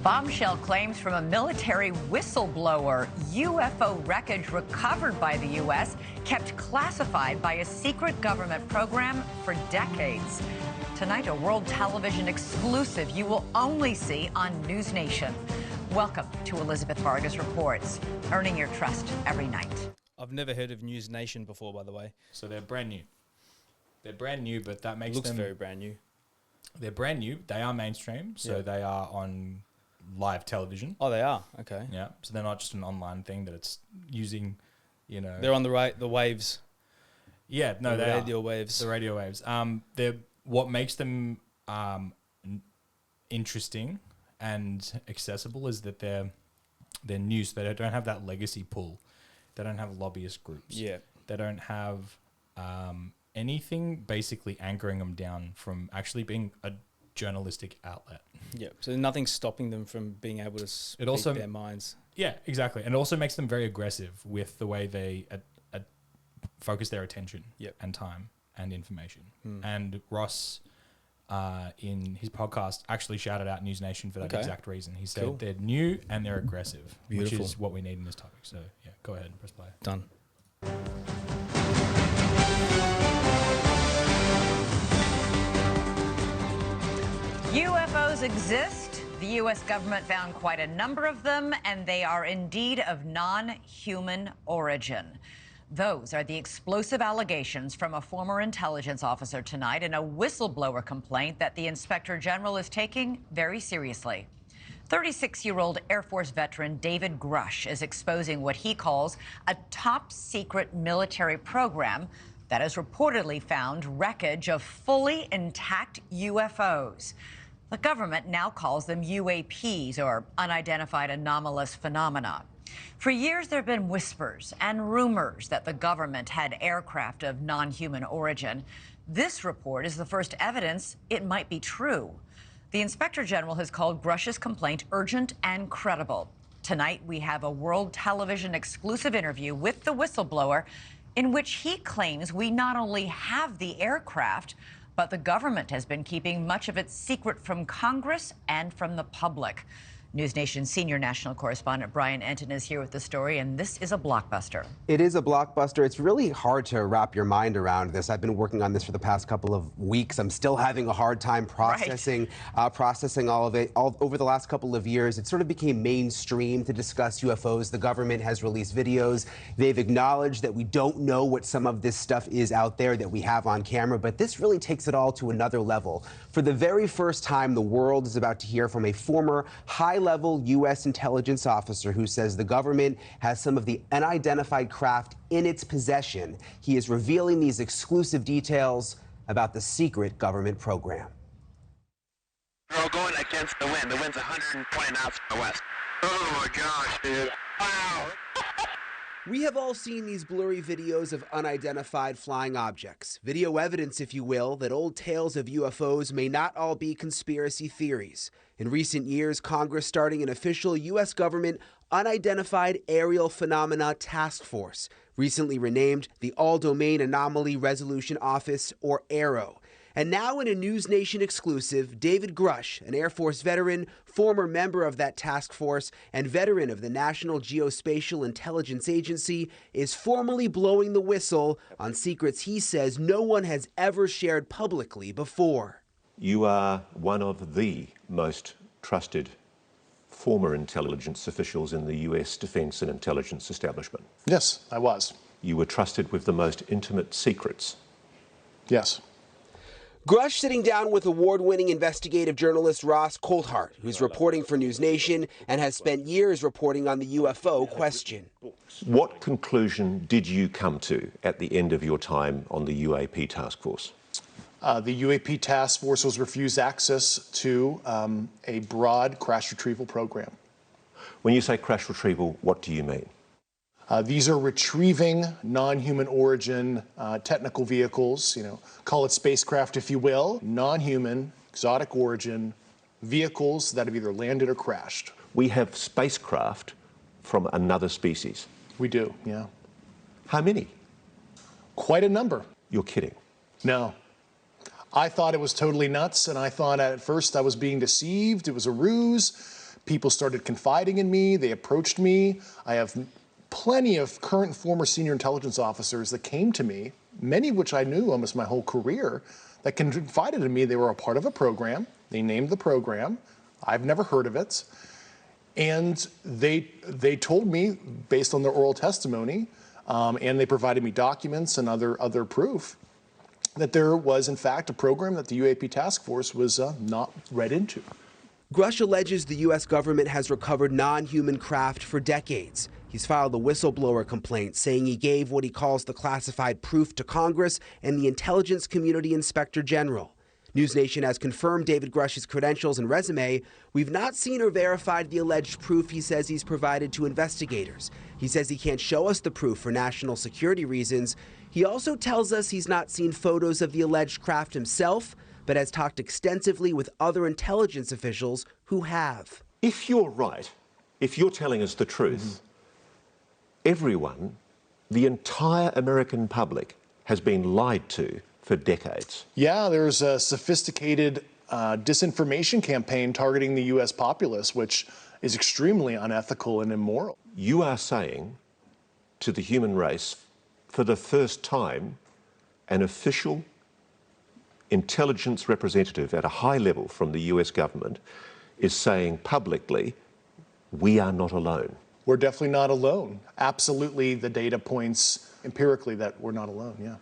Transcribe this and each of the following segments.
Bombshell claims from a military whistleblower. UFO wreckage recovered by the U.S. kept classified by a secret government program for decades. Tonight, a world television exclusive you will only see on News Nation. Welcome to Elizabeth Vargas Reports, earning your trust every night. I've never heard of News Nation before, by the way. So they're brand new. They're brand new, but that makes Looks them... very brand new. They're brand new. They are mainstream, so they are on live television. Oh, they are? Okay. Yeah, so they're not just an online thing that it's using, you know... They're on the waves. Yeah, no, the they radio are. waves. The radio waves. They're what makes them interesting and accessible is that they're new, so they don't have that legacy pull. They don't have lobbyist groups. Yeah. They don't have anything basically anchoring them down from actually being a journalistic outlet. Yeah, so nothing's stopping them from being able to speak their minds. Yeah, exactly. And it also makes them very aggressive with the way they focus their attention and time and information. And Ross, in his podcast, actually shouted out News Nation for that exact reason. He said they're new and they're aggressive, which is what we need in this topic. So, yeah, go ahead and press play. Done. UFOs exist. The U.S. government found quite a number of them, and they are indeed of non-human origin. Those are the explosive allegations from a former intelligence officer tonight in a whistleblower complaint that the Inspector General is taking very seriously. 36-year-old Air Force veteran David Grush is exposing what he calls a top-secret military program that has reportedly found wreckage of fully intact UFOs. The government now calls them UAPs, or unidentified anomalous phenomena. For years, there have been whispers and rumors that the government had aircraft of non-human origin. This report is the first evidence it might be true. The Inspector General has called Grush's complaint urgent and credible. Tonight, we have a world television exclusive interview with the whistleblower in which he claims we not only have the aircraft, but the government has been keeping much of it secret from Congress and from the public. News Nation senior national correspondent Brian Enton is here with the story, and this is a blockbuster. It is a blockbuster. It's really hard to wrap your mind around this. I've been working on this for the past couple of weeks. I'm still having a hard time processing all of it. Over the last couple of years, it sort of became mainstream to discuss UFOs. The government has released videos. They've acknowledged that we don't know what some of this stuff is out there that we have on camera, but this really takes it all to another level. For the very first time, the world is about to hear from a former high-level U.S. intelligence officer who says the government has some of the unidentified craft in its possession. He is revealing these exclusive details about the secret government program. We're going against the wind. The wind's 120 knots from the west. Oh my gosh, dude. Wow. We have all seen these blurry videos of unidentified flying objects. Video evidence, if you will, that old tales of UFOs may not all be conspiracy theories. In recent years, Congress starting an official U.S. government Unidentified Aerial Phenomena Task Force, recently renamed the All-Domain Anomaly Resolution Office, or AARO. And now in a News Nation exclusive, David Grush, an Air Force veteran, former member of that task force, and veteran of the National Geospatial Intelligence Agency, is formally blowing the whistle on secrets he says no one has ever shared publicly before. You are one of the most trusted former intelligence officials in the U.S. defense and intelligence establishment. Yes, I was. You were trusted with the most intimate secrets. Yes. Grush sitting down with award-winning investigative journalist Ross Coulthart, who's reporting for News Nation and has spent years reporting on the UFO question. What conclusion did you come to at the end of your time on the UAP task force? The UAP task force was refused access to a broad crash retrieval program. When you say crash retrieval, what do you mean? These are retrieving non-human origin technical vehicles, call it spacecraft if you will, non-human, exotic origin vehicles that have either landed or crashed. We have spacecraft from another species. We do, yeah. How many? Quite a number. You're kidding. No. I thought it was totally nuts, and I thought at first I was being deceived. It was a ruse. People started confiding in me. They approached me. I have plenty of current and former senior intelligence officers that came to me, many of which I knew almost my whole career, that confided in me. They were a part of a program. They named the program. I've never heard of it. And they told me, based on their oral testimony, and they provided me documents and other proof, that there was, in fact, a program that the UAP task force was not read into. Grush alleges the U.S. government has recovered non-human craft for decades. He's filed a whistleblower complaint saying he gave what he calls the classified proof to Congress and the Intelligence Community Inspector General. News Nation has confirmed David Grush's credentials and resume. We've not seen or verified the alleged proof he says he's provided to investigators. He says he can't show us the proof for national security reasons. He also tells us he's not seen photos of the alleged craft himself, but has talked extensively with other intelligence officials who have. If you're right, if you're telling us the truth, everyone, the entire American public, has been lied to for decades. Yeah, there's a sophisticated disinformation campaign targeting the U.S. populace, which is extremely unethical and immoral. You are saying to the human race, for the first time, an official intelligence representative at a high level from the US government is saying publicly, we are not alone. We're definitely not alone. Absolutely, the data points empirically that we're not alone, yeah.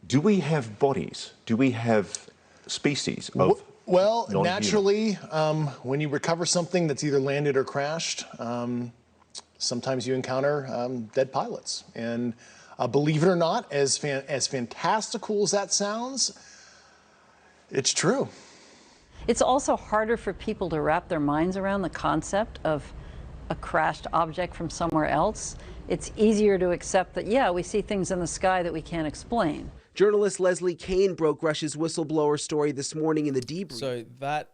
Do we have bodies? Do we have species of Well, non-human? naturally, when you recover something that's either landed or crashed, sometimes you encounter dead pilots. And believe it or not, as fantastical as that sounds, it's true. It's also harder for people to wrap their minds around the concept of a crashed object from somewhere else. It's easier to accept that, yeah, we see things in the sky that we can't explain. Journalist Leslie Kane broke Grush's whistleblower story this morning in the debrief. So that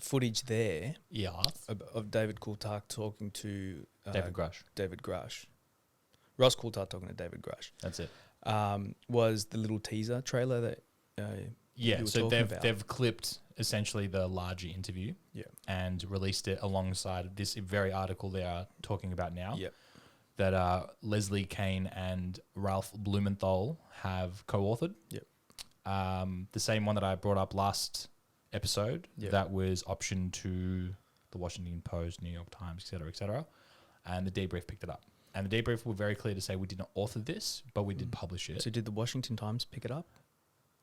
footage there, Yeah. of David Coulthard talking to David Grush. Ross Coulthard talking to David Grush. That's it. Was the little teaser trailer that you were so talking about. they've clipped essentially the larger interview and released it alongside this very article they are talking about now that Leslie Kane and Ralph Blumenthal have co-authored. The same one that I brought up last episode that was optioned to the Washington Post, New York Times, et cetera, and the debrief picked it up. And the debrief were very clear to say we did not author this, but we did publish it. So did the Washington Times pick it up?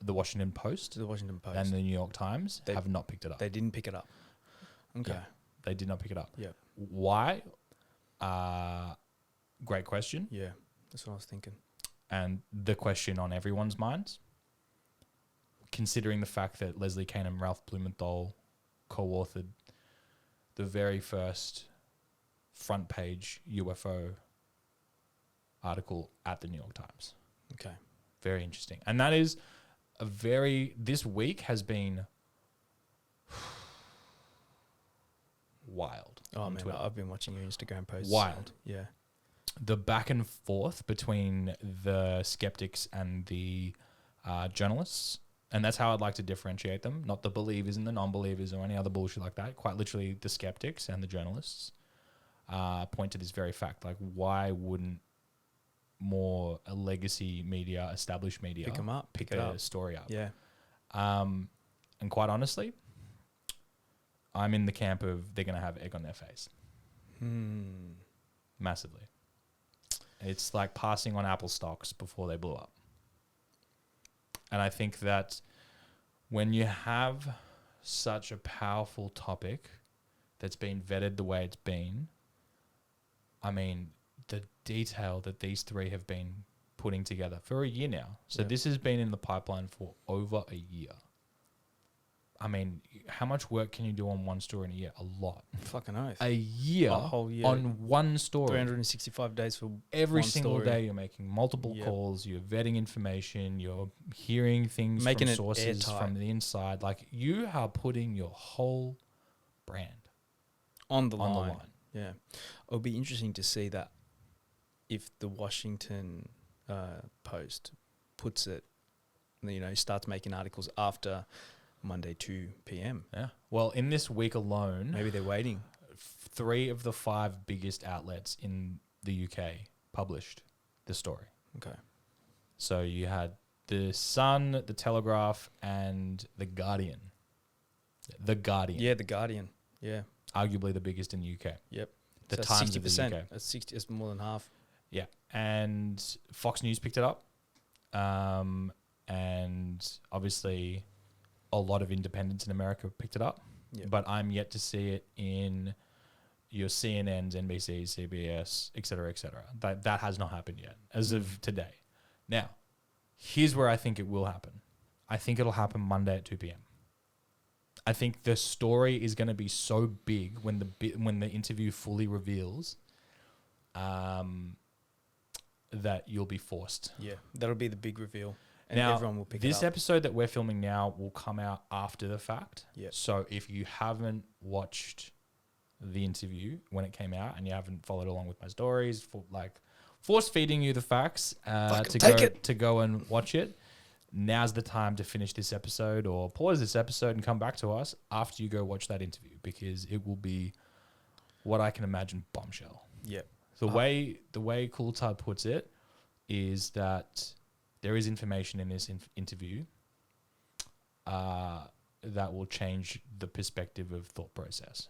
The Washington Post, The Washington Post and the New York Times have not picked it up. They didn't pick it up. Okay. Yeah, they did not pick it up. Yeah. Why? Great question. Yeah, that's what I was thinking. And the question on everyone's minds, considering the fact that Leslie Kane and Ralph Blumenthal co-authored the very first front page UFO article at the New York Times. Okay. Very interesting. And that is this week has been wild. Oh, on man, Twitter. I've been watching your Instagram posts. Wild. Yeah. The back and forth between the skeptics and the journalists, and that's how I'd like to differentiate them, not the believers and the non-believers or any other bullshit like that. Quite literally the skeptics and the journalists point to this very fact. Like, why wouldn't more legacy media, established media Pick 'em up, pick pick it a up. story up? Yeah. And quite honestly, I'm in the camp of they're going to have egg on their face. Massively. It's like passing on Apple stocks before they blew up. And I think that when you have such a powerful topic that's been vetted the way it's been, I mean, the detail that these three have been putting together for a year now. So this has been in the pipeline for over a year. I mean, how much work can you do on one story in a year? A lot. Fucking oath. A year, A whole year. on one story. 365 days for Every one single story. day you're making multiple calls, you're vetting information, you're hearing things Making from it sources airtight. from the inside. Like, you are putting your whole brand on the on line. the line. Yeah. It'll be interesting to see that if the Washington Post puts it, starts making articles after Monday 2 p.m. Yeah. Well, in this week alone, Maybe they're waiting. 3 of the 5 biggest outlets in the UK published the story. Okay. So you had The Sun, The Telegraph, and The Guardian. The Guardian. Yeah, The Guardian. Yeah. Arguably the biggest in the UK. Yep. The So that's Times of the 60%. UK. That's 60. It's more than half. Yeah. And Fox News picked it up. And obviously a lot of independents in America picked it up. Yeah. But I'm yet to see it in your CNNs, NBCs, CBS, et cetera, et cetera. That has not happened yet as of today. Now, here's where I think it will happen. I think it'll happen Monday at 2 p.m. I think the story is going to be so big when the interview fully reveals that you'll be forced. Yeah, that'll be the big reveal. And Now, everyone will pick it this up. episode that we're filming now will come out after the fact. Yep. So if you haven't watched the interview when it came out and you haven't followed along with my stories, force feeding you the facts to go and watch it, now's the time to finish this episode or pause this episode and come back to us after you go watch that interview, because it will be what I can imagine bombshell. Yep. The way Coulthard puts it is that there is information in this interview that will change the perspective of thought process.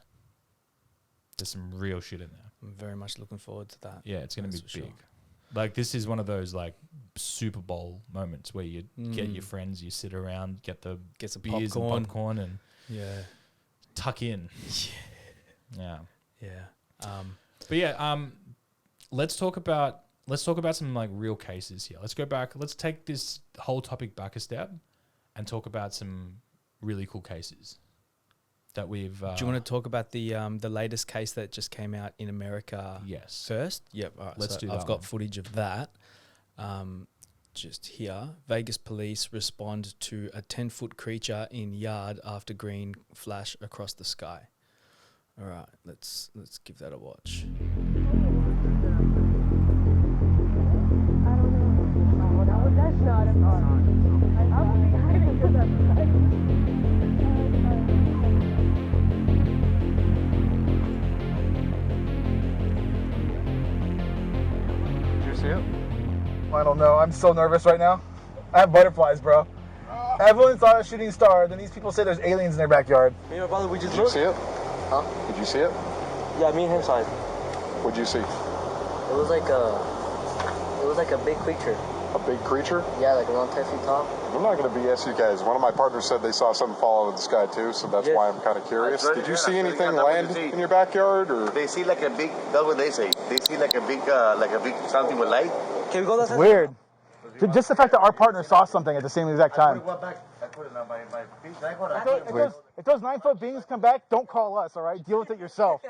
There's some real shit in there. I'm very much looking forward to that. Yeah, it's going to be That's big. for sure. Like, this is one of those like Super Bowl moments where you get your friends, you sit around, get some beers and popcorn and tuck in. Yeah. But yeah, let's talk about some like real cases here. Let's go back. Let's take this whole topic back a step and talk about some really cool cases that we've. Do you want to talk about the latest case that just came out in America? Yes. First, yep. All right, Let's do that. I've got footage of that. Just here, Vegas police respond to a 10-foot creature in yard after green flash across the sky. All right, let's give that a watch. I don't know. I'm so nervous right now. I have butterflies, bro. Everyone saw a shooting star. Then these people say there's aliens in their backyard. Me and my brother, we just Did you see it? Huh? Did you see it? Yeah, me and him saw it. What'd you see? It was like a big creature. A big creature? Yeah, like around 10 feet tall. I'm not going to BS you guys. One of my partners said they saw something fall out of the sky too, so that's why I'm kind of curious. Did you see anything land in your backyard, or? They see like a big. That's what they say. They see like a big something with light. Can we go that side? Weird. Just the fact that our partner saw something at the same exact time. If those 9-foot beings come back, don't call us, all right? Deal with it yourself.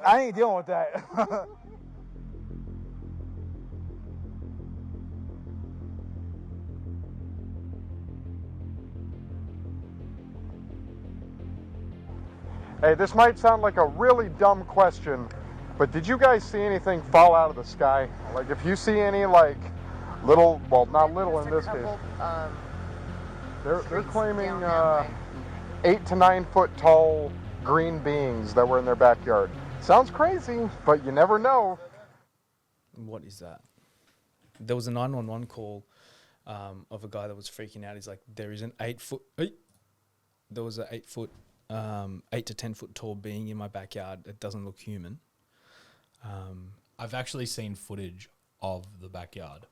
I ain't dealing with that. Hey, this might sound like a really dumb question, but did you guys see anything fall out of the sky? Like, if you see any, like, little, well, not little in this case. They're claiming 8 to 9 foot tall green beings that were in their backyard. Sounds crazy, but you never know. What is that? There was a 911 call of a guy that was freaking out. He's like, there is an 8-foot. There was an 8 to 10 foot tall being in my backyard. It doesn't look human. I've actually seen footage of the backyard.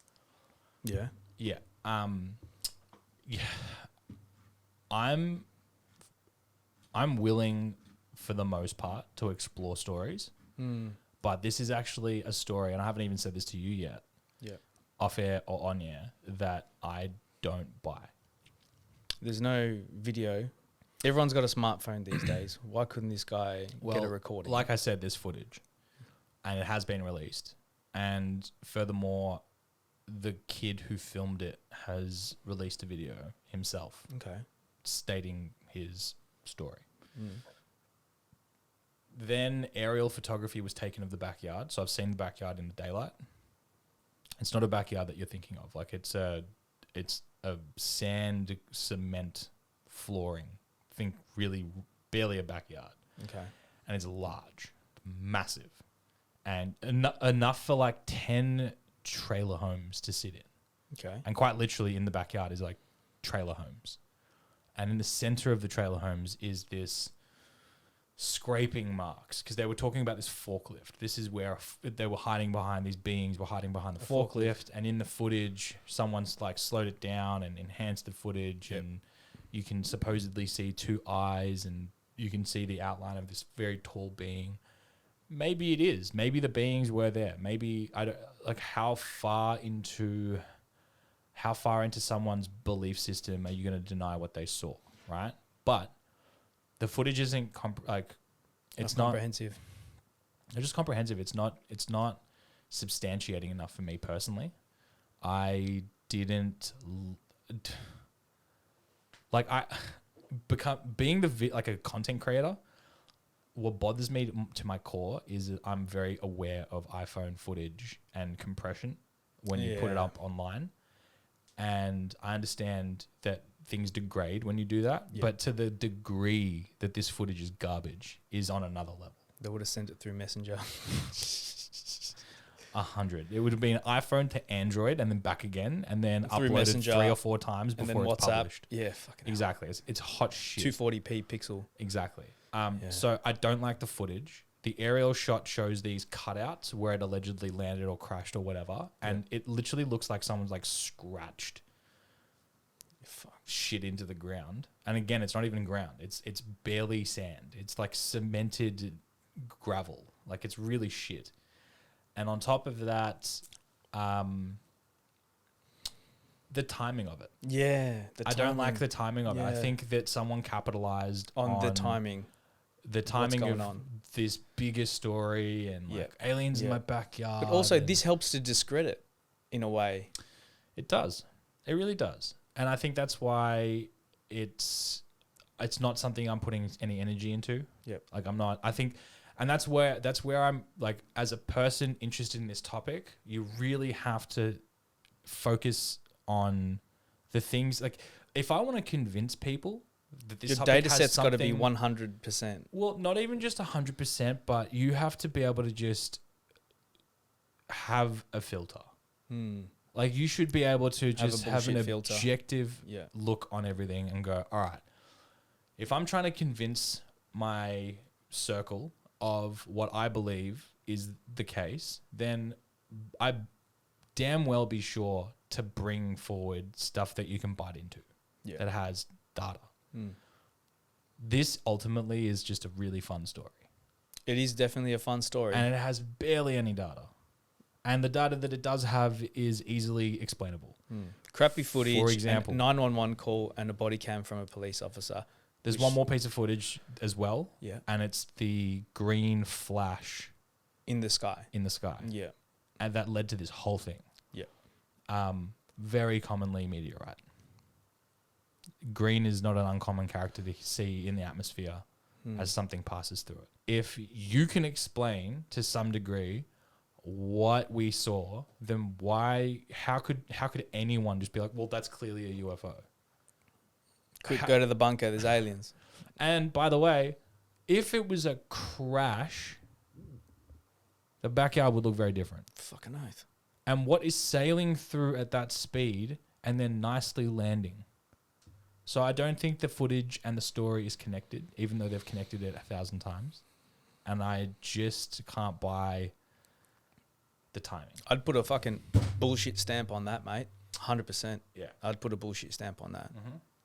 Yeah. Yeah. Yeah. I'm willing, for the most part, to explore stories. But this is actually a story, and I haven't even said this to you yet. Yeah. Off air or on air, that I don't buy. There's no video. Everyone's got a smartphone these days. Why couldn't this guy get a recording? Like I said, there's footage, and it has been released. And furthermore, the kid who filmed it has released a video himself. Okay. Stating his story. Then aerial photography was taken of the backyard. So I've seen the backyard in the daylight. It's not a backyard that you're thinking of. Like, it's a sand cement flooring. Think really barely a backyard. Okay. And it's large, massive, and enough for like 10 trailer homes to sit in. Okay. And quite literally in the backyard is like trailer homes. And in the center of the trailer homes is this scraping marks, because they were talking about this forklift. This is where they were hiding behind, these beings were hiding behind the forklift. And in the footage, someone's like slowed it down and enhanced the footage. Yep. And you can supposedly see 2 eyes, and you can see the outline of this very tall being. Maybe it is. Maybe the beings were there. Maybe I don't like how far into someone's belief system are you going to deny what they saw, right? But the footage isn't it's not comprehensive. It's just comprehensive. It's not substantiating enough for me personally. I didn't like being like a content creator. What bothers me to my core is that I'm very aware of iPhone footage and compression when you put it up online. And I understand that things degrade when you do that. Yep. But to the degree that this footage is garbage is on another level. They would have sent it through Messenger. 100. It would have been iPhone to Android and then back again, and then through uploaded Messenger, 3 or 4 times before and then it's WhatsApp. published. Yeah, fucking exactly. It's hot shit. 240p pixel. Exactly. So I don't like the footage. The aerial shot shows these cutouts where it allegedly landed or crashed or whatever, and it literally looks like someone's like scratched shit into the ground. And again, it's not even ground. It's barely sand. It's like cemented gravel. Like it's really shit. And on top of that, the timing of it. Yeah, I don't like the timing of it. I think that someone capitalized on the timing. The timing of this bigger story and like aliens in my backyard. But also this helps to discredit in a way. It does. It really does. And I think that's why it's not something I'm putting any energy into. Yep. Like I'm not. I think, and that's where I'm like, as a person interested in this topic, you really have to focus on the things. Like if I want to convince people that this your data set's got to be 100%. Well, not even just 100%, but you have to be able to just have a filter. Like you should be able to just have an objective look on everything and go, all right, if I'm trying to convince my circle of what I believe is the case, then I damn well be sure to bring forward stuff that you can bite into that has data. This ultimately is just a really fun story. It is definitely a fun story. And it has barely any data. And the data that it does have is easily explainable. Crappy footage, for example, 911 call and a body cam from a police officer. There's one more piece of footage as well. Yeah. And it's the green flash in the sky. Yeah. And that led to this whole thing. Yeah. Very commonly meteorite. Green is not an uncommon character to see in the atmosphere as something passes through it. If you can explain to some degree what we saw, then how could anyone just be like, well, that's clearly a UFO? Quick, go to the bunker, there's aliens. And by the way, if it was a crash, the backyard would look very different. Fucking oath. And what is sailing through at that speed and then nicely landing? So I don't think the footage and the story is connected, even though they've connected it 1,000 times. And I just can't buy the timing. I'd put a fucking bullshit stamp on that, mate. 100%. Yeah. I'd put a bullshit stamp on that.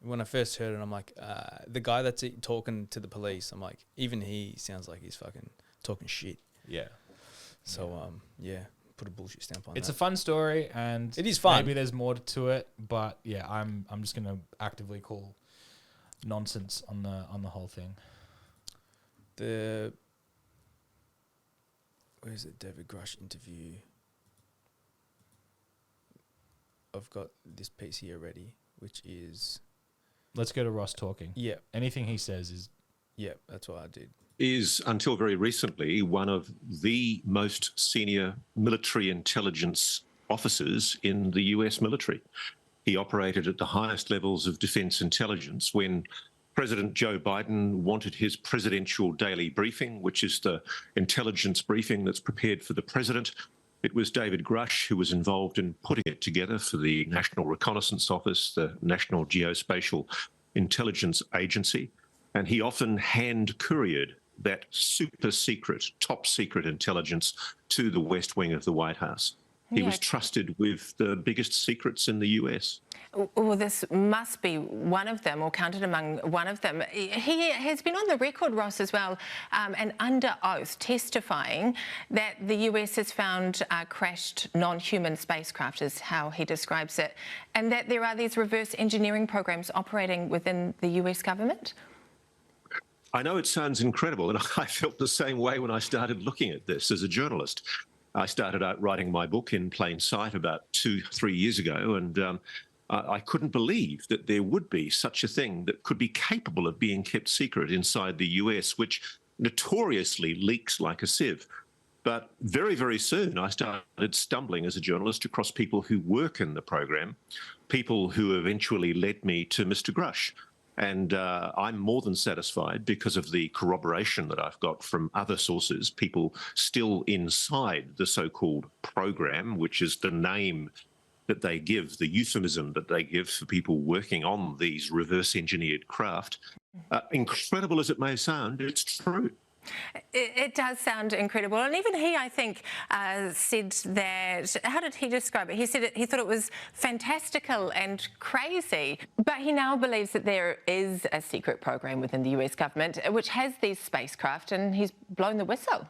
When I first heard it, I'm like, the guy that's talking to the police, I'm like, even he sounds like he's fucking talking shit. Yeah. So, put a bullshit stamp on that. It's a fun story, and it is fun. Maybe there's more to it, but yeah, I'm just gonna actively call nonsense on the whole thing. Where's the David Grush interview? I've got this piece here ready, which is... Let's go to Ross talking. Yeah. Anything he says is... Yeah, that's what I did. Is, until very recently, one of the most senior military intelligence officers in the US military. He operated at the highest levels of defence intelligence. When President Joe Biden wanted his presidential daily briefing, which is the intelligence briefing that's prepared for the president, it was David Grush who was involved in putting it together for the National Reconnaissance Office, the National Geospatial Intelligence Agency, and he often hand-couriered that super secret, top secret intelligence to the West Wing of the White House. He was trusted with the biggest secrets in the US. Well, this must be one of them, or counted among one of them. He has been on the record, Ross, as well, and under oath testifying that the US has found crashed non-human spacecraft, is how he describes it, and that there are these reverse engineering programs operating within the US government. I know it sounds incredible, and I felt the same way when I started looking at this as a journalist. I started out writing my book in plain sight about 2-3 years ago, and I couldn't believe that there would be such a thing that could be capable of being kept secret inside the US, which notoriously leaks like a sieve. But very, very soon I started stumbling as a journalist across people who work in the program, people who eventually led me to Mr. Grush. And I'm more than satisfied because of the corroboration that I've got from other sources, people still inside the so-called program, which is the name that they give, the euphemism that they give for people working on these reverse-engineered craft. Incredible as it may sound, it's true. It does sound incredible. And even he, I think, said that, how did he describe it? He said he thought it was fantastical and crazy. But he now believes that there is a secret program within the US government which has these spacecraft, and he's blown the whistle.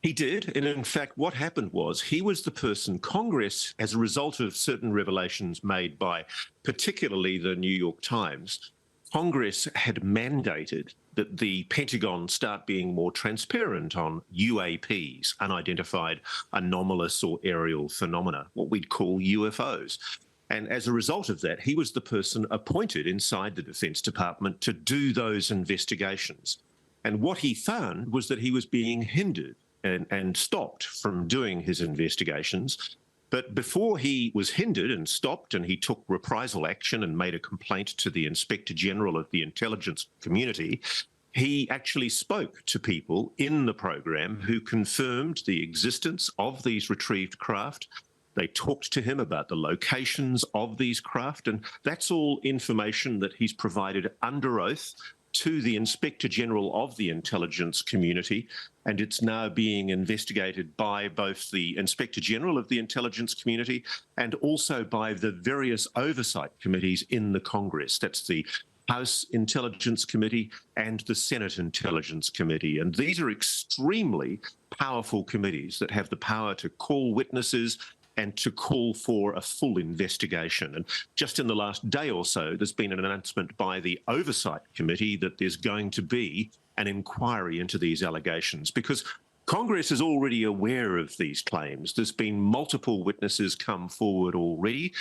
He did. And in fact, what happened was he was the person Congress, as a result of certain revelations made by particularly the New York Times, Congress had mandated that the Pentagon start being more transparent on UAPs, unidentified anomalous or aerial phenomena, what we'd call UFOs. And as a result of that, he was the person appointed inside the Defense Department to do those investigations. And what he found was that he was being hindered and stopped from doing his investigations. But before he was hindered and stopped, and he took reprisal action and made a complaint to the Inspector General of the intelligence community, he actually spoke to people in the program who confirmed the existence of these retrieved craft. They talked to him about the locations of these craft, and that's all information that he's provided under oath to the Inspector General of the intelligence community, and it's now being investigated by both the Inspector General of the intelligence community and also by the various oversight committees in the Congress. That's the House Intelligence Committee and the Senate Intelligence Committee. And these are extremely powerful committees that have the power to call witnesses and to call for a full investigation. And just in the last day or so, there's been an announcement by the Oversight Committee that there's going to be an inquiry into these allegations, because Congress is already aware of these claims. There's been multiple witnesses come forward already,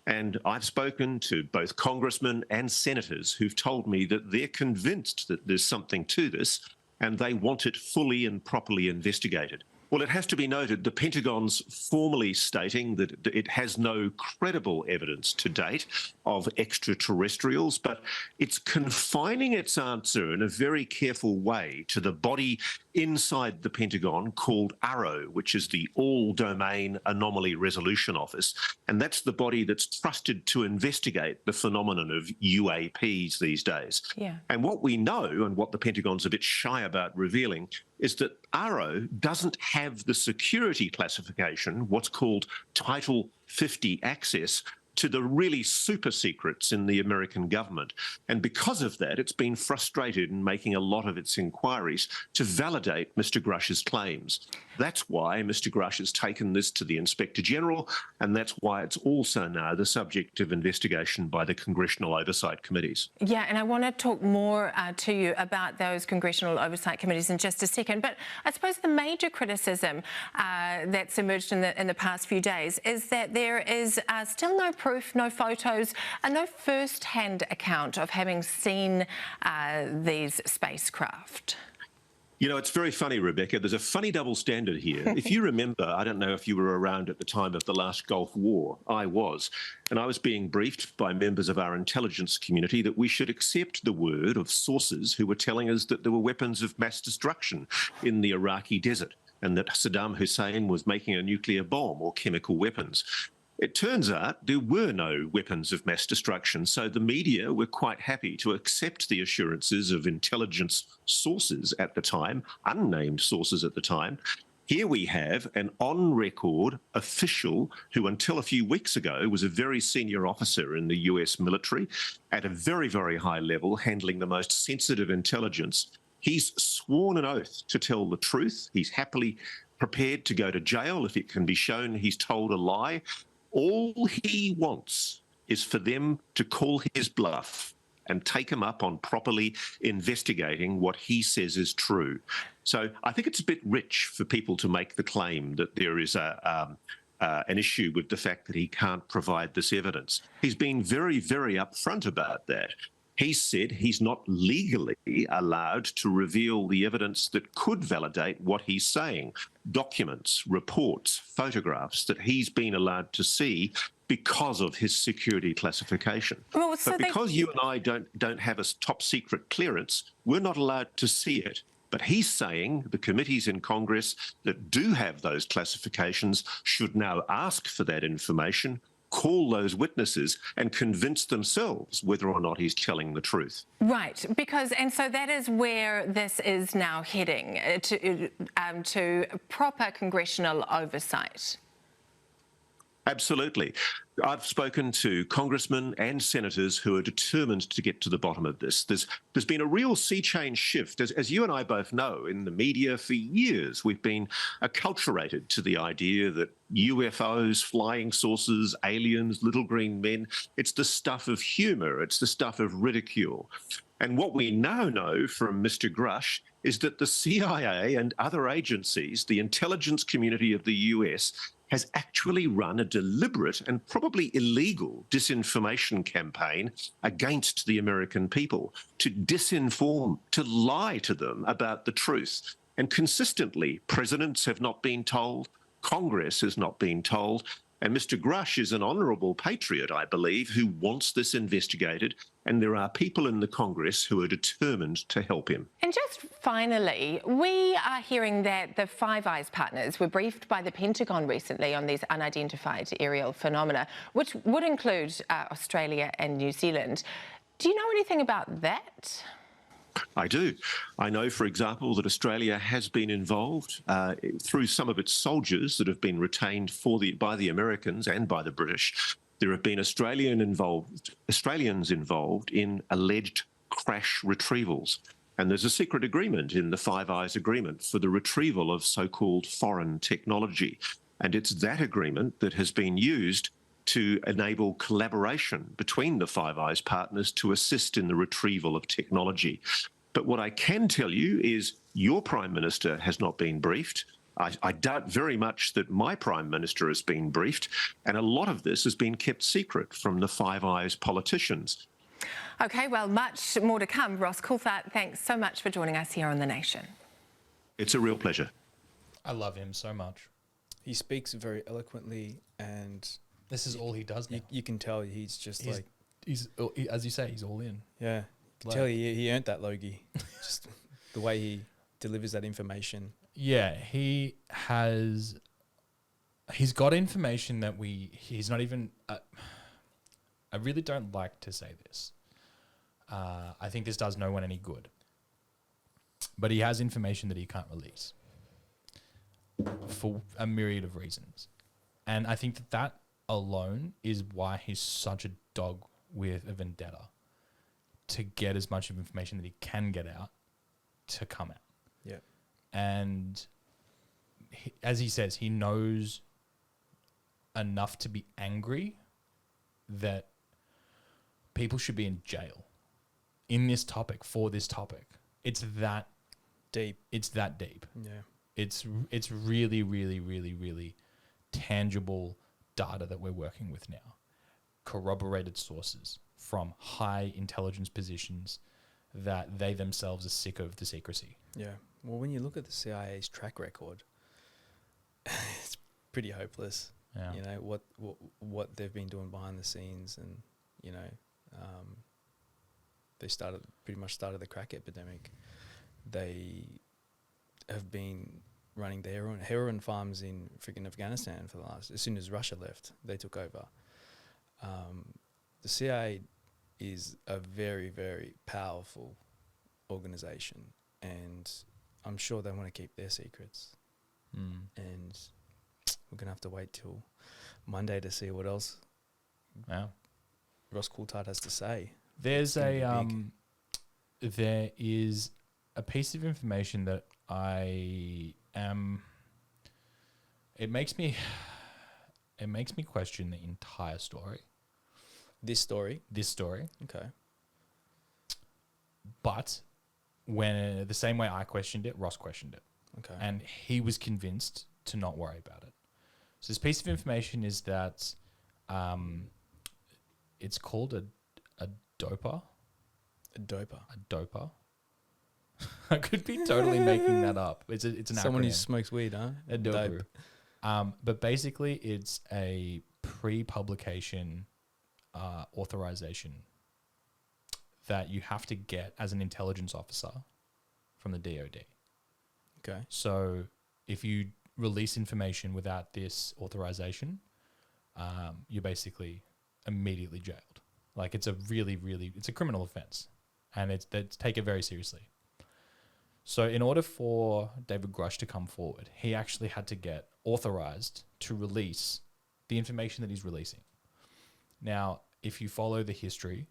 and I've spoken to both congressmen and senators who've told me that they're convinced that there's something to this, and they want it fully and properly investigated. Well, it has to be noted, the Pentagon's formally stating that it has no credible evidence to date of extraterrestrials, but it's confining its answer in a very careful way to the body inside the Pentagon called AARO, which is the All-Domain Anomaly Resolution Office. And that's the body that's trusted to investigate the phenomenon of UAPs these days. Yeah. And what we know, and what the Pentagon's a bit shy about revealing, is that AARO doesn't have the security classification, what's called Title 50 access, to the really super secrets in the American government. And because of that, it's been frustrated in making a lot of its inquiries to validate Mr. Grush's claims. That's why Mr. Grush has taken this to the Inspector General, and that's why it's also now the subject of investigation by the Congressional Oversight Committees. Yeah, and I want to talk more to you about those Congressional Oversight Committees in just a second. But I suppose the major criticism that's emerged in the past few days is that there is still no proof, no photos, and no first-hand account of having seen these spacecraft. You know, it's very funny, Rebecca. There's a funny double standard here. If you remember, I don't know if you were around at the time of the last Gulf War. I was. And I was being briefed by members of our intelligence community that we should accept the word of sources who were telling us that there were weapons of mass destruction in the Iraqi desert and that Saddam Hussein was making a nuclear bomb or chemical weapons. It turns out there were no weapons of mass destruction, so the media were quite happy to accept the assurances of intelligence sources at the time, unnamed sources at the time. Here we have an on-record official who, until a few weeks ago, was a very senior officer in the US military at a very, very high level, handling the most sensitive intelligence. He's sworn an oath to tell the truth. He's happily prepared to go to jail if it can be shown he's told a lie. All he wants is for them to call his bluff and take him up on properly investigating what he says is true. So I think it's a bit rich for people to make the claim that there is an issue with the fact that he can't provide this evidence. He's been very, very upfront about that. He said he's not legally allowed to reveal the evidence that could validate what he's saying. Documents, reports, photographs that he's been allowed to see because of his security classification. Well, so but because you and I don't have a top secret clearance, we're not allowed to see it. But he's saying the committees in Congress that do have those classifications should now ask for that information, call those witnesses and convince themselves whether or not he's telling the truth. Right, and so that is where this is now heading, to proper congressional oversight. Absolutely. I've spoken to congressmen and senators who are determined to get to the bottom of this. There's been a real sea change shift. As you and I both know, in the media for years, we've been acculturated to the idea that UFOs, flying saucers, aliens, little green men, it's the stuff of humour, it's the stuff of ridicule. And what we now know from Mr. Grush is that the CIA and other agencies, the intelligence community of the US, has actually run a deliberate and probably illegal disinformation campaign against the American people to disinform, to lie to them about the truth. And consistently, presidents have not been told, Congress has not been told, and Mr. Grush is an honourable patriot, I believe, who wants this investigated, and there are people in the Congress who are determined to help him. And just finally, we are hearing that the Five Eyes partners were briefed by the Pentagon recently on these unidentified aerial phenomena, which would include Australia and New Zealand. Do you know anything about that? I do. I know, for example, that Australia has been involved through some of its soldiers that have been retained by the Americans and by the British. There have been Australians involved in alleged crash retrievals. And there's a secret agreement in the Five Eyes Agreement for the retrieval of so-called foreign technology. And it's that agreement that has been used to enable collaboration between the Five Eyes partners to assist in the retrieval of technology. But what I can tell you is your Prime Minister has not been briefed. I doubt very much that my Prime Minister has been briefed, and a lot of this has been kept secret from the Five Eyes politicians. OK, well, much more to come. Ross Coulthart, thanks so much for joining us here on The Nation. It's a real pleasure. I love him so much. He speaks very eloquently, and this is all he does now. You can tell he's just he's as you say, he's all in. Yeah, you can tell he earned that Logie. Just the way he delivers that information. Yeah, he's got information that he's not even. I really don't like to say this. I think this does no one any good. But he has information that he can't release for a myriad of reasons. And I think that alone is why he's such a dog with a vendetta, to get as much of information that he can get out to come out. Yeah. And as he says, he knows enough to be angry that people should be in jail in this topic, for this topic. It's that deep. It's that deep. Yeah. It's really, really, really, really tangible data that we're working with now. Corroborated sources from high intelligence positions that they themselves are sick of the secrecy. Yeah. Well, when you look at the CIA's track record, it's pretty hopeless. Yeah. You know, what they've been doing behind the scenes, and, you know, they pretty much started the crack epidemic. They have been running the heroin farms in freaking Afghanistan for as soon as Russia left, they took over. The CIA is a very, very powerful organization, and I'm sure they want to keep their secrets. And we're going to have to wait till Monday to see what else Ross Coulthard has to say. There is a piece of information that it makes me question the entire story. This story? Okay. But when the same way I questioned it, Ross questioned it. Okay. And he was convinced to not worry about it. So this piece of information is that it's called a doper. A doper. A doper. I could be totally making that up. It's an someone acronym. who smokes weed, huh? A doper. But basically, it's a pre-publication authorization that you have to get as an intelligence officer from the DoD. Okay. So if you release information without this authorization, you're basically immediately jailed. Like, it's a it's a criminal offense, and they take it very seriously. So in order for David Grush to come forward, he actually had to get authorized to release the information that he's releasing. Now, if you follow the history,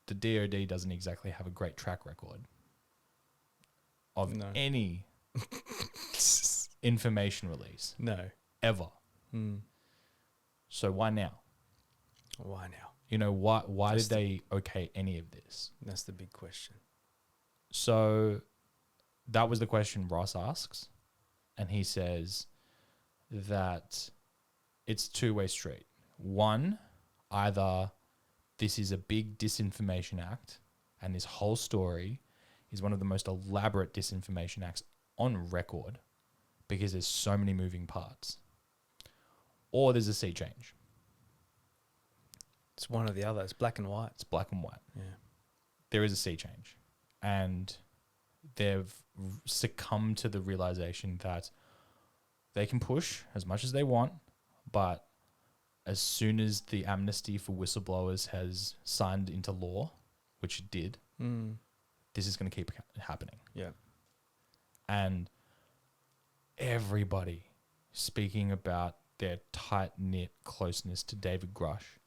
the DoD doesn't exactly have a great track record of any information release. No. Ever. So why now? Why now? You know, why did they okay any of this? That's the big question. So that was the question Ross asks, and he says that it's two-way street. One, either this is a big disinformation act, and this whole story is one of the most elaborate disinformation acts on record because there's so many moving parts, or there's a sea change. It's one or the other. It's black and white. It's black and white. Yeah. There is a sea change, and they've succumbed to the realization that they can push as much as they want, but as soon as the amnesty for whistleblowers has signed into law, which it did, this is going to keep happening. Yeah. And everybody speaking about their tight-knit closeness to David Grush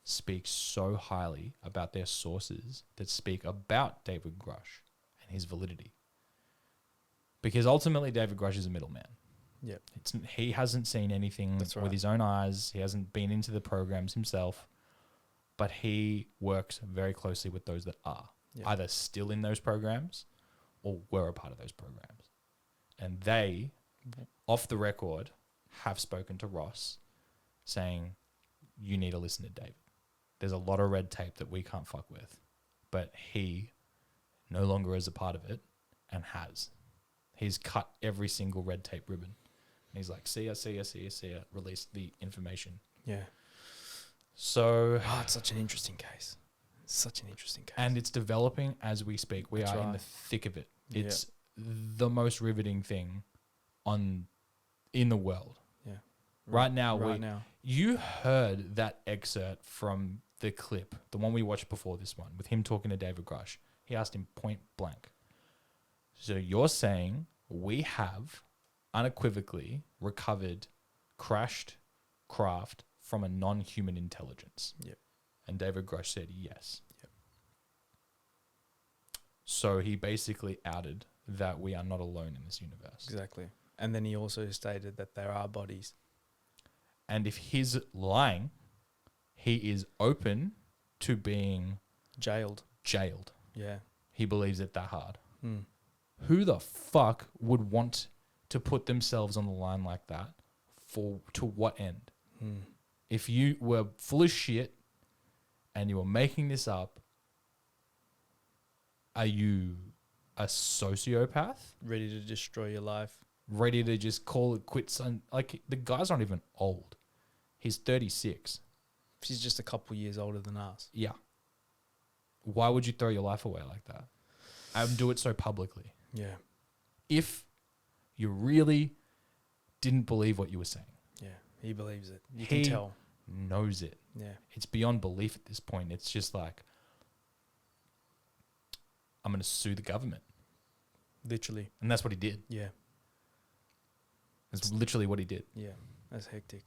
speaks so highly about their sources that speak about David Grush and his validity. Because ultimately, David Grush is a middleman. Yep. He hasn't seen anything with his own eyes. He hasn't been into the programs himself, but he works very closely with those that are either still in those programs or were a part of those programs. And they, off the record, have spoken to Ross saying, you need to listen to David. There's a lot of red tape that we can't fuck with, but he no longer is a part of it and has. He's cut every single red tape ribbon. And he's like, see ya, release the information. Yeah. So... it's such an interesting case. It's such an interesting case. And it's developing as we speak. We are in the thick of it. It's the most riveting thing in the world. Yeah. Right now. You heard that excerpt from the clip, the one we watched before this one, with him talking to David Grush. He asked him point blank. So you're saying we have unequivocally recovered crashed craft from a non-human intelligence? Yep. And David Grush said yes. Yep. So he basically outed that we are not alone in this universe. Exactly. And then he also stated that there are bodies. And if he's lying, he is open to being jailed. Yeah. He believes it that hard. Mm. Who the fuck would want to put themselves on the line like that to what end? Mm. If you were full of shit and you were making this up, are you a sociopath, ready to destroy your life, ready to just call it quits. And like the guy's not even old; he's 36. He's just a couple years older than us. Yeah. Why would you throw your life away like that and do it so publicly? Yeah. If you really didn't believe what you were saying. Yeah, he believes it. You can tell. Knows it. Yeah. It's beyond belief at this point. It's just like, I'm going to sue the government. Literally. And that's what he did. Yeah. That's literally what he did. Yeah, that's hectic.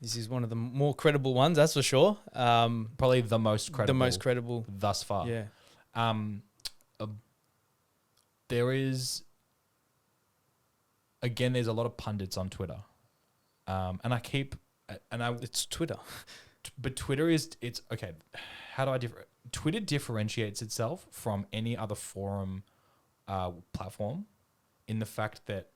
This is one of the more credible ones, that's for sure. Probably the most credible. The most credible. Thus far. Yeah. There is, again, there's a lot of pundits on Twitter. It's Twitter. But Twitter it's okay. How do I Twitter differentiates itself from any other forum platform in the fact that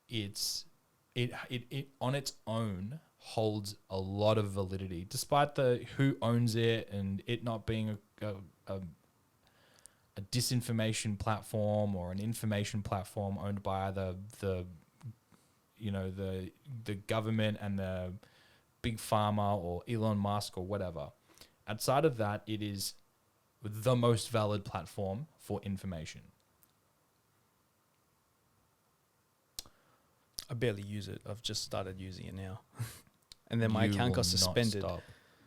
it on its own holds a lot of validity, despite the who owns it and it not being a disinformation platform or an information platform owned by the government and the big pharma or Elon Musk or whatever. Outside of that, it is the most valid platform for information. I barely use it. I've just started using it now. And then my account got suspended.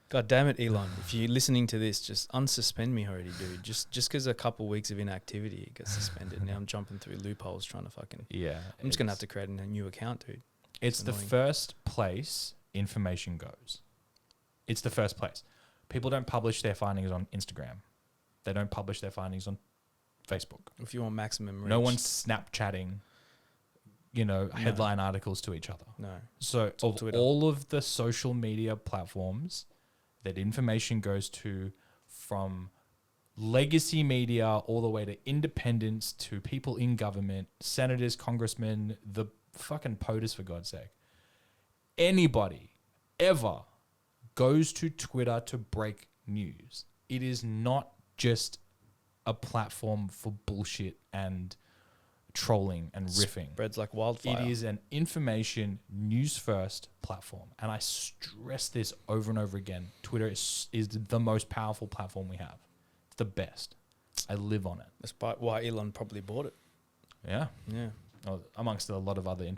God damn it, Elon. If you're listening to this, just unsuspend me already, dude. Just because a couple of weeks of inactivity, it gets suspended. Now I'm jumping through loopholes trying to fucking... Yeah. I'm just going to have to create a new account, dude. It's the first place information goes. It's the first place. People don't publish their findings on Instagram. They don't publish their findings on Facebook. If you want maximum reach. No one's Snapchatting, headline articles to each other. No. So of all of the social media platforms that information goes to, from legacy media all the way to independents to people in government, senators, congressmen, the fucking POTUS, for God's sake. Anybody ever goes to Twitter to break news. It is not just a platform for bullshit and trolling and riffing. Spreads like wildfire. It is an information news first platform. And I stress this over and over again. Twitter is the most powerful platform we have. It's the best. I live on it. That's why Elon probably bought it. Yeah. Yeah. Well, amongst a lot of other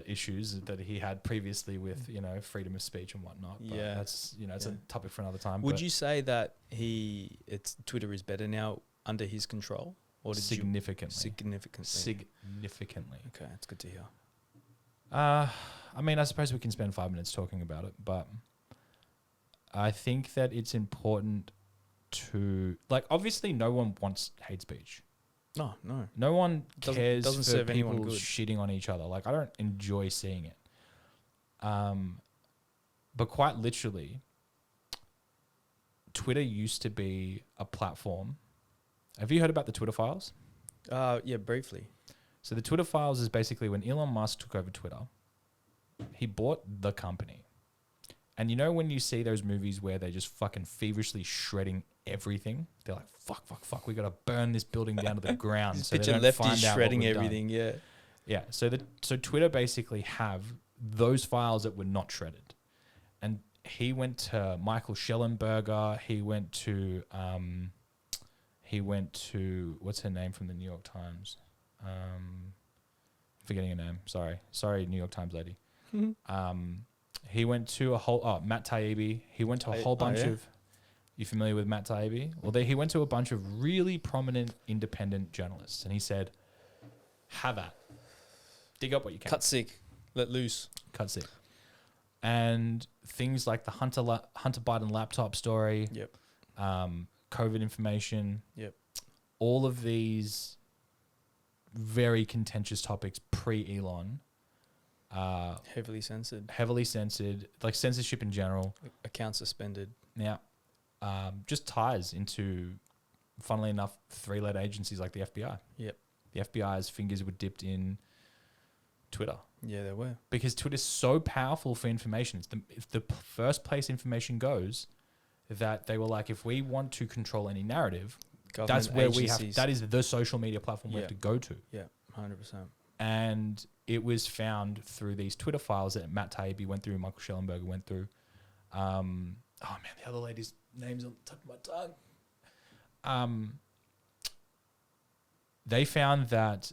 issues that he had previously with, freedom of speech and whatnot. But yeah. That's, it's a topic for another time. Would you say that Twitter is better now under his control? Or Significantly. Okay, that's good to hear. I suppose we can spend 5 minutes talking about it, but I think that it's important to, obviously no one wants hate speech. No. No one cares doesn't for serve people anyone good. shitting on each other. I don't enjoy seeing it. But quite literally, Twitter used to be a platform. Have you heard about the Twitter files? Yeah, briefly. So the Twitter files is basically when Elon Musk took over Twitter, he bought the company. And when you see those movies where they're just fucking feverishly shredding everything, they're like, fuck, we got to burn this building down to the ground. So they don't find out shredding everything, yeah. Yeah, so Twitter basically have those files that were not shredded. And he went to Michael Schellenberger, he went to what's her name from the New York Times? Forgetting her name. Sorry, New York Times lady. He went to Matt Taibbi. He went to a whole bunch of. You familiar with Matt Taibbi? Well, he went to a bunch of really prominent independent journalists, and he said, "Have at, dig up what you can. Cut sick, let loose. Cut sick." And things like the Hunter Biden laptop story. Yep. COVID information. Yep. All of these very contentious topics pre-Elon. Heavily censored. Like censorship in general. Account suspended. Yeah. Just ties into, funnily enough, 3-letter agencies like the FBI. Yep. The FBI's fingers were dipped in Twitter. Yeah, they were. Because Twitter's so powerful for information. It's the first place information goes, that they were like, if we want to control any narrative, That's where we have. That is the social media platform we have to go to. Yeah, 100%. And it was found through these Twitter files that Matt Taibbi went through, Michael Schellenberger went through. Oh man, the other lady's name's on the tip of my tongue. They found that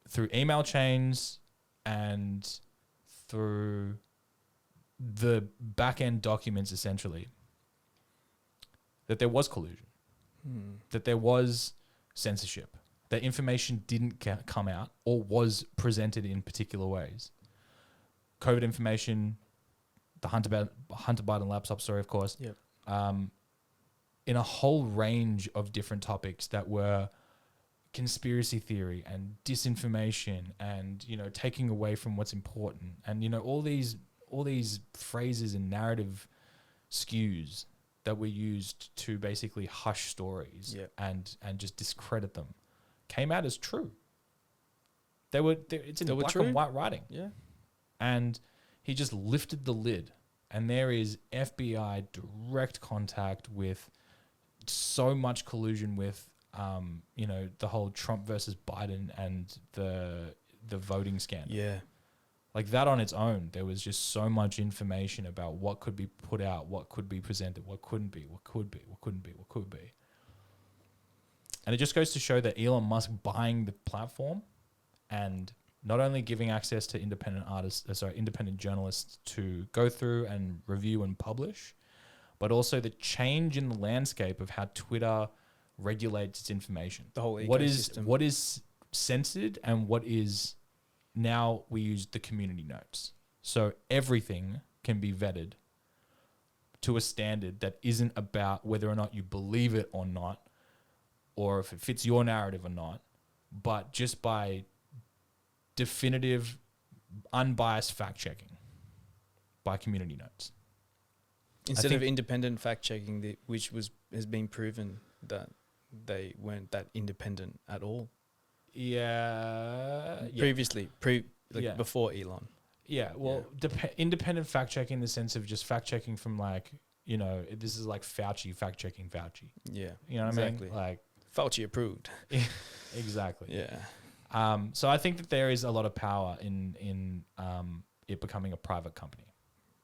through email chains and through the back-end documents, essentially, that there was collusion, that there was censorship, that information didn't come out or was presented in particular ways. COVID information, the Hunter Biden laptop story, of course, in a whole range of different topics that were conspiracy theory and disinformation and, you know, taking away from what's important. And, you know, all these phrases and narrative skews that were used to basically hush stories and just discredit them came out as true. It's in black and white writing. Yeah. And he just lifted the lid, and there is FBI direct contact with so much collusion with, you know, the whole Trump versus Biden and the voting scandal. Yeah. Like that on its own, there was just so much information about what could be put out, what could be presented, what couldn't be, what could be, what couldn't be, what could be. And it just goes to show that Elon Musk buying the platform and not only giving access to independent journalists to go through and review and publish, but also the change in the landscape of how Twitter regulates its information. The whole ecosystem. What is censored and what is now we use the community notes. So everything can be vetted to a standard that isn't about whether or not you believe it or not, or if it fits your narrative or not, but just by definitive, unbiased fact-checking by community notes. Instead of independent fact-checking, which has been proven that they weren't that independent at all. Yeah. Previously, before Elon. Yeah, well, independent fact-checking in the sense of just fact-checking from like, you know, this is like Fauci fact-checking Fauci. Yeah. You know what I mean? Like Fauci approved. Exactly. Yeah. So I think that there is a lot of power in it becoming a private company.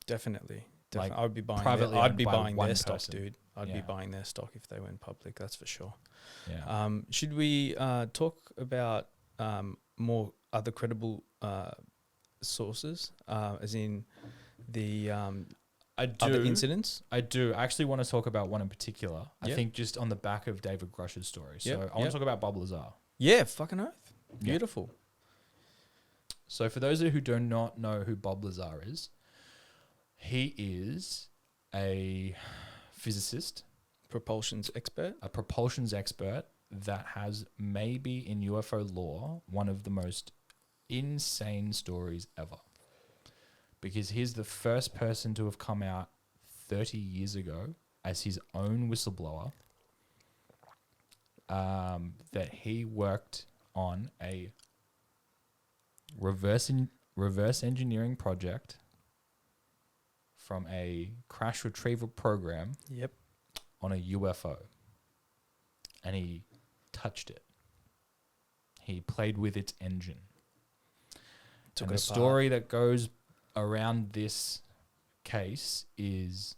Definitely. Like I'd be buying their stock, dude. I'd be buying their stock if they went public. That's for sure. Yeah. Should we talk about more other credible sources, as in the other incidents? I do. I actually want to talk about one in particular. I think just on the back of David Grush's story. So I want to talk about Bob Lazar. Yeah, fucking oath. Beautiful. So for those who do not know who Bob Lazar is, he is a physicist. A propulsions expert that has maybe in UFO lore one of the most insane stories ever. Because he's the first person to have come out 30 years ago as his own whistleblower, that he worked on a reverse engineering project from a crash retrieval program on a UFO. And he touched it. He played with its engine. And the story that goes around this case is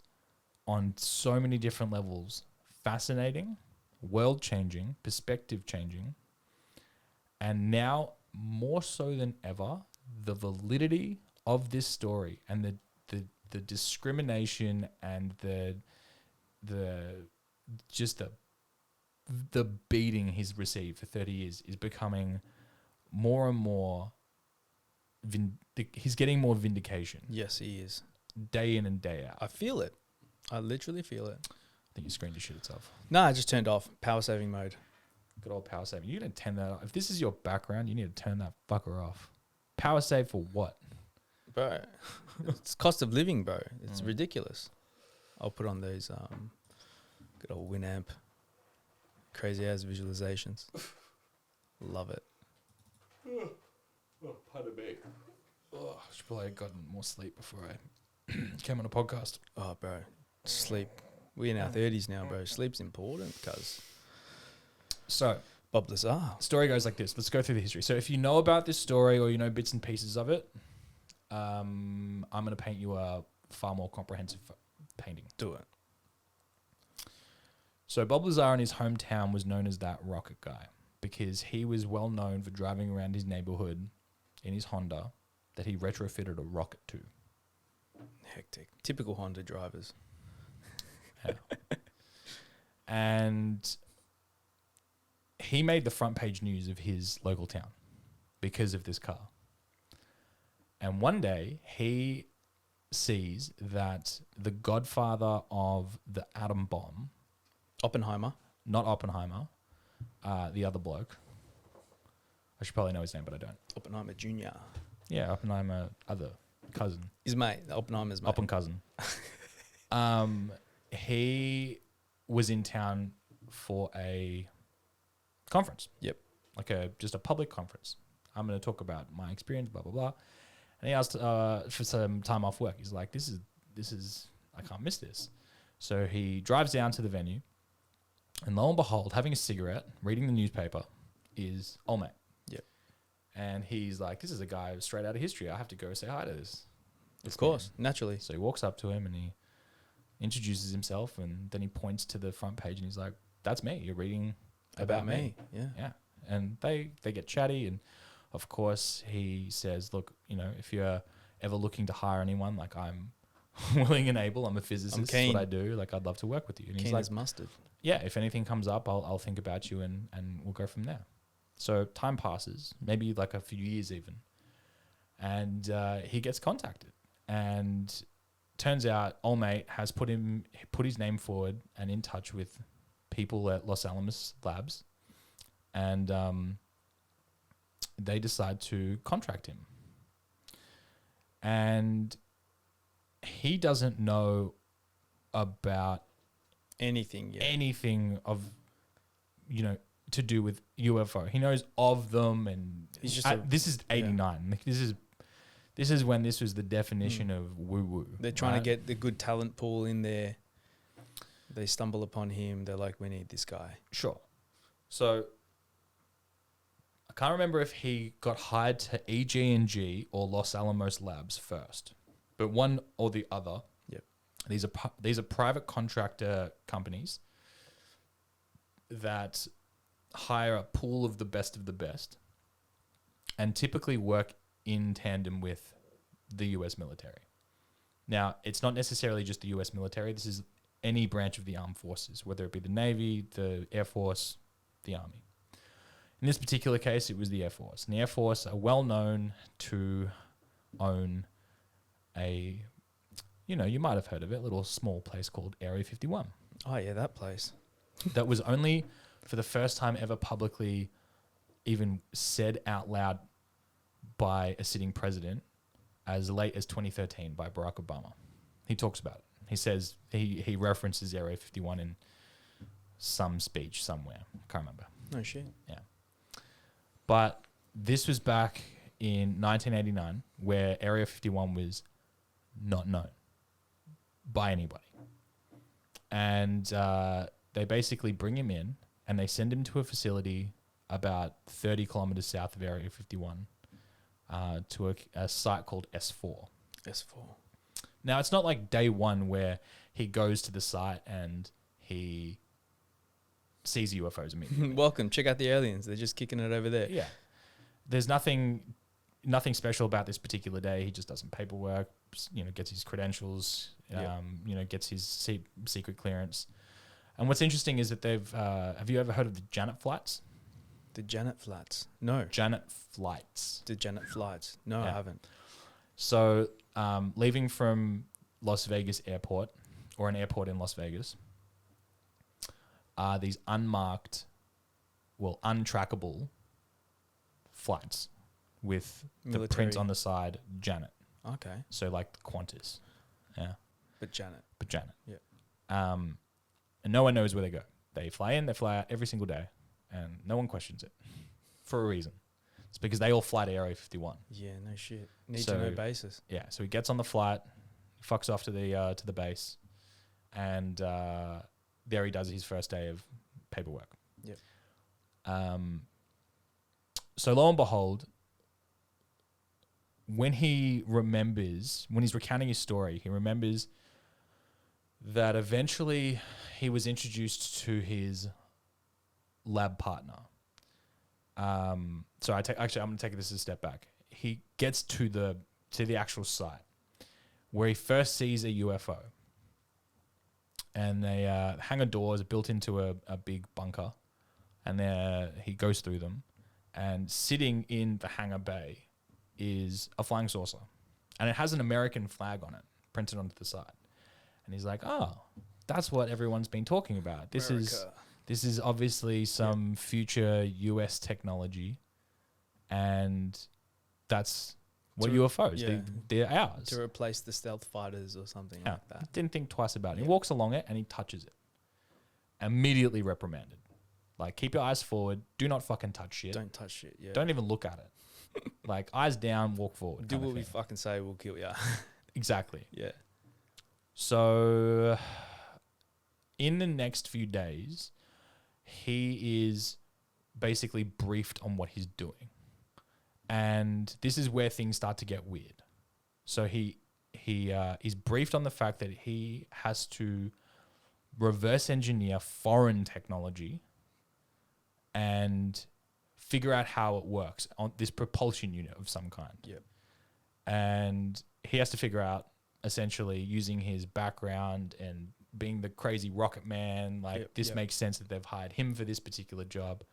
on so many different levels fascinating, world-changing, perspective-changing, and now more so than ever, the validity of this story and the discrimination and the beating he's received for 30 years is becoming more and more. He's getting more vindication. Yes, he is. Day in and day out. I feel it. I literally feel it. I think your screen just shit itself. No, I just turned off power saving mode. Good old power saving. You need to turn that off. If this is your background, you need to turn that fucker off. Power save for what? Bro, it's cost of living, bro. It's ridiculous. I'll put on those good old Winamp crazy ass visualizations. Love it. Oh, pardon me. Oh, I should probably have gotten more sleep before I came on a podcast. Oh, bro. Sleep. We're in our 30s now, bro. Sleep's important, cuz. So, Bob Lazar. Story goes like this. Let's go through the history. So, if you know about this story or you know bits and pieces of it, I'm going to paint you a far more comprehensive painting. Do it. So, Bob Lazar in his hometown was known as that rocket guy because he was well known for driving around his neighborhood in his Honda that he retrofitted a rocket to. Hectic. Typical Honda drivers. Yeah. And he made the front page news of his local town because of this car. And one day he sees that the godfather of the atom bomb, Oppenheimer. not Oppenheimer, the other bloke. I should probably know his name, but I don't. Oppenheimer Jr. Yeah, Oppenheimer, other cousin. His mate. Oppenheimer's mate. Oppen cousin. He was in town for a conference. Yep. Like just a public conference. I'm going to talk about my experience, blah, blah, blah. And he asked for some time off work. He's like, this is, I can't miss this. So he drives down to the venue, and lo and behold, having a cigarette, reading the newspaper, is old mate. Yep. And he's like, this is a guy straight out of history. I have to go say hi to this. Of course, naturally. So he walks up to him and he introduces himself, and then he points to the front page and he's like, that's me. You're reading about me. Yeah. Yeah. And they get chatty, and of course he says, look, if you're ever looking to hire anyone, like I'm willing and able, I'm a physicist. I'm That's keen. what I do. Like I'd love to work with you. And Keen he's like, as mustard. yeah, if anything comes up, I'll think about you and we'll go from there. So time passes, maybe like a few years even. And he gets contacted. And turns out old mate has put his name forward and in touch with people at Los Alamos Labs. And they decide to contract him. And he doesn't know about anything yet. Anything of, to do with UFO. He knows of them, and He's just this is 89. Like, this is when this was the definition of woo-woo. They're trying to get the good talent pool in there. They stumble upon him. They're like, we need this guy. Sure. So I can't remember if he got hired to EG&G or Los Alamos Labs first, but one or the other. Yep. These are private contractor companies that hire a pool of the best and typically work in tandem with the US military. Now, it's not necessarily just the US military. This is any branch of the armed forces, whether it be the Navy, the Air Force, the Army. In this particular case, it was the Air Force. And the Air Force are well known to own a, you might have heard of it, a little small place called Area 51. Oh, yeah, that place. That was only for the first time ever publicly even said out loud by a sitting president as late as 2013 by Barack Obama. He talks about it. He says, he references Area 51 in some speech somewhere. Can't remember. No shit. Yeah. But this was back in 1989 where Area 51 was not known by anybody. And they basically bring him in and they send him to a facility about 30 kilometers south of Area 51 to a site called S4. S4. Now, it's not like day one where he goes to the site and he sees UFOs immediately. Welcome. Check out the aliens. They're just kicking it over there. Yeah. There's nothing special about this particular day. He just does some paperwork, gets his credentials, gets his secret clearance. And what's interesting is that they've... have you ever heard of the Janet Flights? The Janet Flats? No. Janet Flights. The Janet Flights? No, I haven't. So, leaving from Las Vegas Airport, or an airport in Las Vegas, are these untrackable flights with the print on the side, Janet. Okay. So like Qantas. Yeah. But Janet. Yeah. And no one knows where they go. They fly in, they fly out every single day, and no one questions it for a reason. It's because they all fly to Area 51. Yeah, no shit. Need to know basis. Yeah, so he gets on the flight, he fucks off to the base, and there he does his first day of paperwork. Yep. So lo and behold, when he's recounting his story, he remembers that eventually he was introduced to his lab partner. So I'm going to take this a step back. He gets to the actual site where he first sees a UFO. And they hangar doors built into a big bunker. And he goes through them. And sitting in the hangar bay is a flying saucer. And it has an American flag on it, printed onto the side. And he's like, oh, that's what everyone's been talking about. This is obviously some future US technology. And that's what UFOs, they're ours. To replace the stealth fighters or something like that. Didn't think twice about it. He walks along it and he touches it. Immediately reprimanded. Like, keep your eyes forward. Do not fucking touch shit. Don't touch shit, yeah. Don't even look at it. Like, eyes down, walk forward. Do what we fucking say, we'll kill you. Exactly. Yeah. So, in the next few days, he is basically briefed on what he's doing. And this is where things start to get weird. So he's briefed on the fact that he has to reverse engineer foreign technology and figure out how it works on this propulsion unit of some kind. Yep. And he has to figure out, essentially, using his background and being the crazy rocket man, this makes sense that they've hired him for this particular job.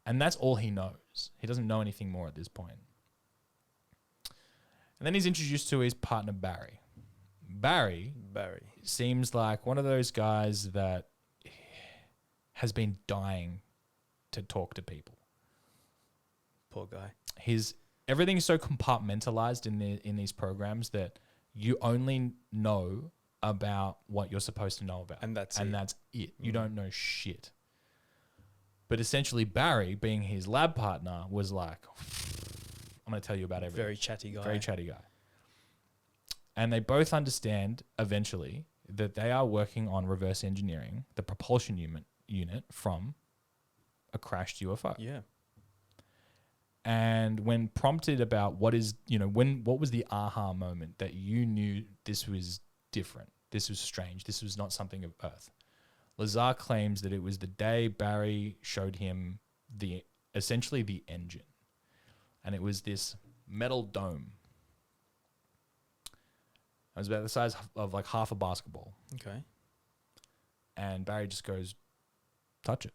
And that's all he knows. He doesn't know anything more at this point. And then he's introduced to his partner, Barry. Barry seems like one of those guys that has been dying to talk to people. Poor guy. Everything is so compartmentalized in these programs that you only know about what you're supposed to know about. And that's it. You don't know shit. But essentially, Barry, being his lab partner, was like, I'm going to tell you about everything. Very chatty guy. Very chatty guy. And they both understand, eventually, that they are working on reverse engineering the propulsion unit from a crashed UFO. Yeah. And when prompted about what was the aha moment that you knew this was different, this was strange, this was not something of Earth, Lazar claims that it was the day Barry showed him essentially the engine. And it was this metal dome. It was about the size of like half a basketball. Okay. And Barry just goes, touch it.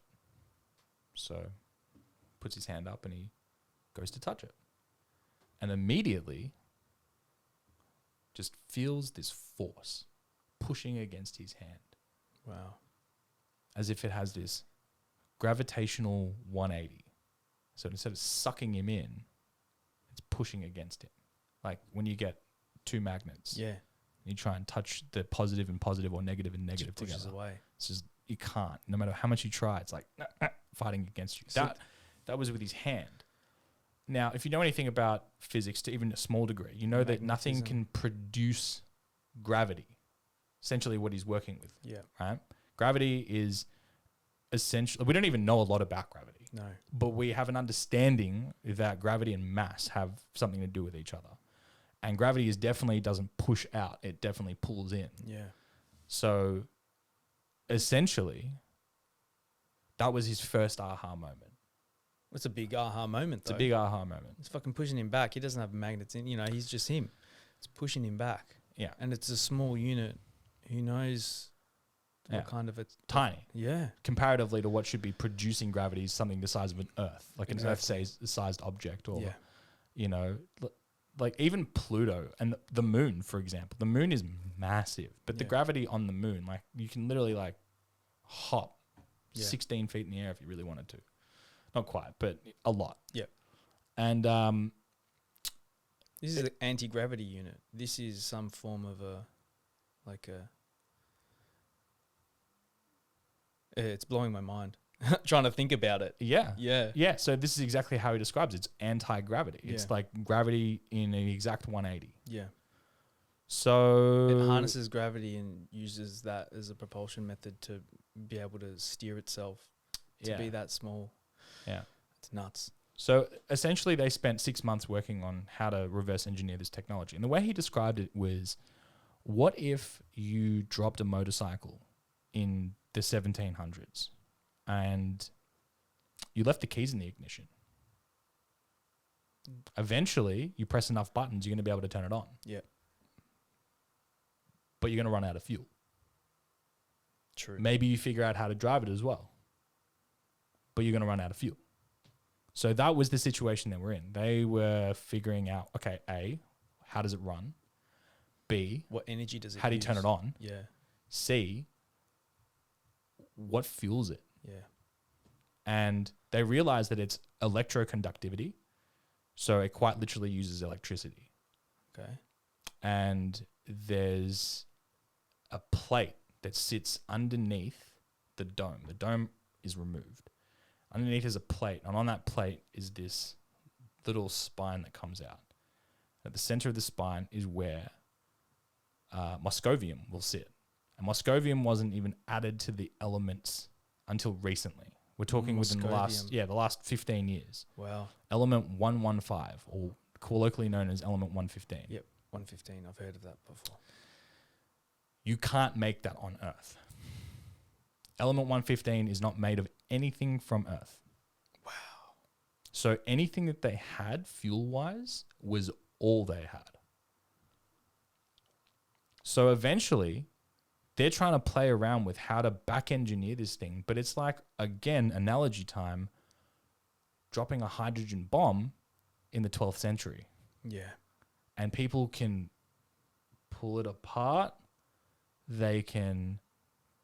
So puts his hand up and he goes to touch it. And immediately just feels this force pushing against his hand. Wow. As if it has this gravitational 180. So instead of sucking him in, it's pushing against him. Like when you get two magnets. Yeah. You try and touch the positive and positive or negative and negative together. Pushes away. It's just, you can't. No matter how much you try, it's like fighting against you. So that was with his hand. Now, if you know anything about physics to even a small degree, you know that nothing can produce gravity. Essentially what he's working with. Yeah. Right? Gravity is essentially, we don't even know a lot about gravity. No. But we have an understanding that gravity and mass have something to do with each other. And gravity definitely doesn't push out, it definitely pulls in. Yeah. So essentially, that was his first aha moment. It's a big aha moment, though. It's a big aha moment. It's fucking pushing him back. He doesn't have magnets in, he's just him. It's pushing him back. Yeah. And it's a small unit. Who knows what kind of it's tiny. Yeah. Comparatively to what should be producing gravity is something the size of an Earth, like an Earth-sized object, or like even Pluto and the moon, for example. The moon is massive, but the gravity on the moon, like you can literally like hop 16 feet in the air if you really wanted to. Not quite, but a lot. Yeah. And this is an anti-gravity unit. This is some form of it's blowing my mind. Trying to think about it. Yeah. Yeah. Yeah. So this is exactly how he describes it. It's anti-gravity. It's like gravity in an exact 180. Yeah. So it harnesses gravity and uses that as a propulsion method to be able to steer itself to be that small. Yeah. It's nuts. So essentially, they spent 6 months working on how to reverse engineer this technology. And the way he described it was, what if you dropped a motorcycle in the 1700s and you left the keys in the ignition? Eventually, you press enough buttons, you're going to be able to turn it on. Yeah. But you're going to run out of fuel. True. Maybe you figure out how to drive it as well. But you're going to run out of fuel. So that was the situation that we're in. They were figuring out, okay, A, how does it run? B, what energy does it how do you turn it on? Yeah. C, what fuels it? Yeah. And they realized that it's electroconductivity. So it quite literally uses electricity. Okay. And there's a plate that sits underneath the dome. The dome is removed. Underneath is a plate, and on that plate is this little spine that comes out. At the center of the spine is where moscovium will sit. And moscovium wasn't even added to the elements until recently. We're talking within the last 15 years. Wow. Element 115, or colloquially known as element 115. Yep, 115. I've heard of that before. You can't make that on Earth. Element 115 is not made of anything from Earth. Wow. So anything that they had fuel-wise was all they had. So eventually, they're trying to play around with how to back-engineer this thing, but it's like, again, analogy time, dropping a hydrogen bomb in the 12th century. Yeah. And people can pull it apart. They can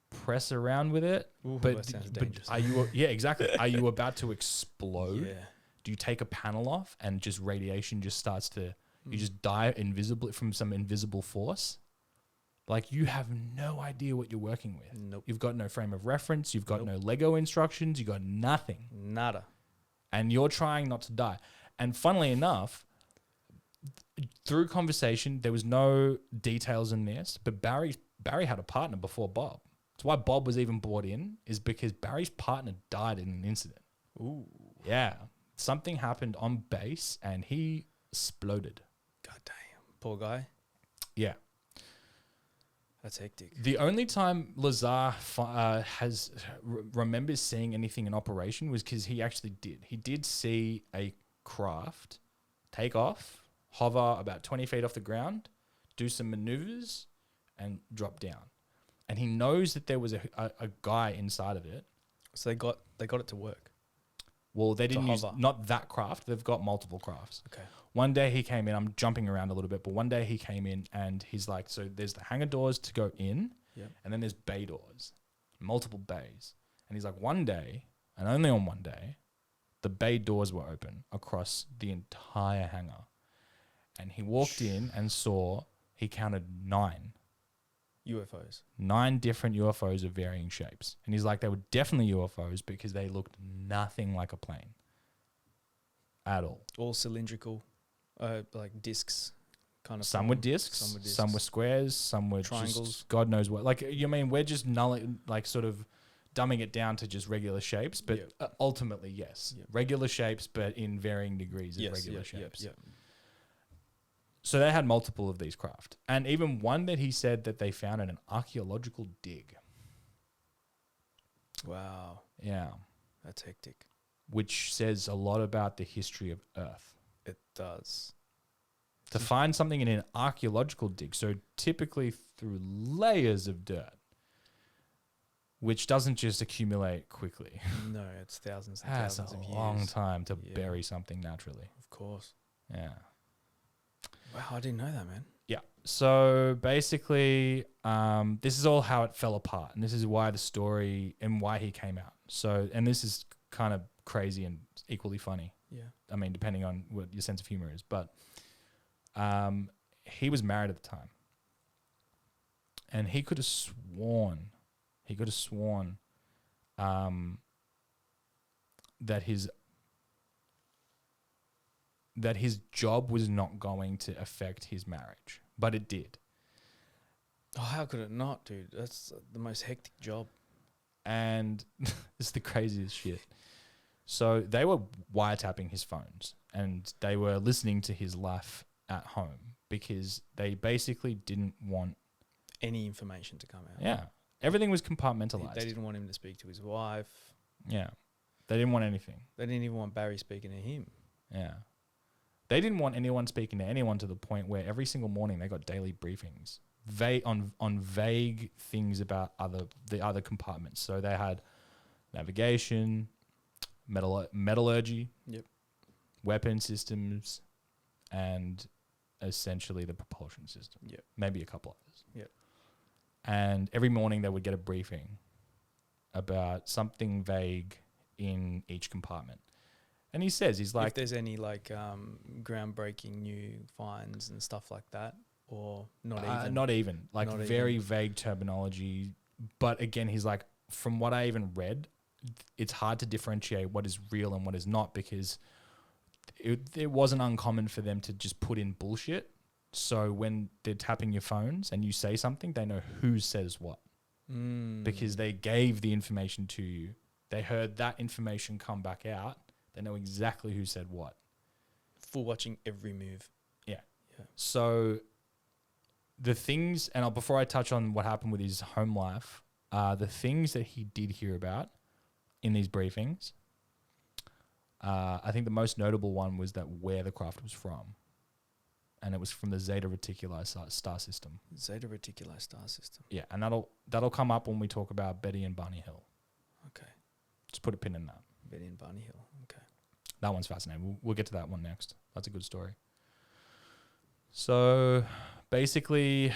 press around with it. Ooh, but that sounds but dangerous. are you? Yeah, exactly. Are you about to explode? Yeah. Do you take a panel off and just radiation just starts to? You just die invisibly from some invisible force. Like, you have no idea what you're working with. Nope. You've got no frame of reference. You've got no Lego instructions. You've got nothing. Nada. And you're trying not to die. And funnily enough, through conversation, there was no details in this, but Barry had a partner before Bob. That's why Bob was even brought in, is because Barry's partner died in an incident. Ooh. Yeah. Something happened on base and he exploded. God damn. Poor guy. Yeah. That's hectic. The only time Lazar remembers seeing anything in operation was because he actually did. He did see a craft take off, hover about 20 feet off the ground, do some maneuvers, and drop down. And he knows that there was a guy inside of it. So they got it to work. Well, they didn't use hover. not that craft. They've got multiple crafts. Okay. One day he came in. I'm jumping around a little bit, but one day he came in and he's like, so there's the hangar doors to go in, and then there's bay doors, multiple bays. And he's like, one day, and only on one day, the bay doors were open across the entire hangar. And he walked in and he counted 9 UFOs. 9 different UFOs of varying shapes. And he's like, they were definitely UFOs because they looked nothing like a plane at all. All cylindrical, like discs, kind of. Some were discs, some were squares, some were triangles. just God knows what. Like, you mean we're just sort of dumbing it down to just regular shapes, but ultimately, yes, regular shapes, but in varying degrees of regular shapes. So they had multiple of these craft, and even one that he said that they found in an archaeological dig. Wow. Yeah. That's hectic. Which says a lot about the history of Earth. It does. To find something in an archaeological dig, so typically through layers of dirt, which doesn't just accumulate quickly. No, it's thousands and That's thousands of years. a long time to bury something naturally. Of course. Yeah. Wow, I didn't know that, man. Yeah. So basically, this is all how it fell apart, and this is why the story and why he came out. So, and this is kind of crazy and equally funny. Yeah. I mean, depending on what your sense of humor is, but he was married at the time, and he could have sworn that his job was not going to affect his marriage, but it did. Oh, how could it not, dude? That's the most hectic job. And it's the craziest shit. So they were wiretapping his phones and they were listening to his life at home because they basically didn't want any information to come out. Yeah. Everything was compartmentalized. They didn't want him to speak to his wife. Yeah. They didn't want anything. They didn't even want Barry speaking to him. Yeah. They didn't want anyone speaking to anyone to the point where every single morning they got daily briefings on vague things about the other compartments. So they had navigation, metallurgy, weapon systems, and essentially the propulsion system. Yep. Maybe a couple others. Yep. And every morning they would get a briefing about something vague in each compartment. And he says, he's like... If there's any like groundbreaking new finds and stuff like that, or not even? Not even. Like Not very even. vague terminology. But again, he's like, from what I even read, it's hard to differentiate what is real and what is not because it wasn't uncommon for them to just put in bullshit. So when they're tapping your phones and you say something, they know who says what. Because they gave the information to you. They heard that information come back out. They know exactly who said what. For watching every move. Yeah. So the things, and before I touch on what happened with his home life, the things that he did hear about in these briefings, I think the most notable one was that where the craft was from. And it was from the Zeta Reticuli star system. Zeta Reticuli star system. Yeah, and that'll come up when we talk about Betty and Barney Hill. Okay. Just put a pin in that. Betty and Barney Hill. Okay. That one's fascinating. We'll get to that one next. That's a good story. So basically,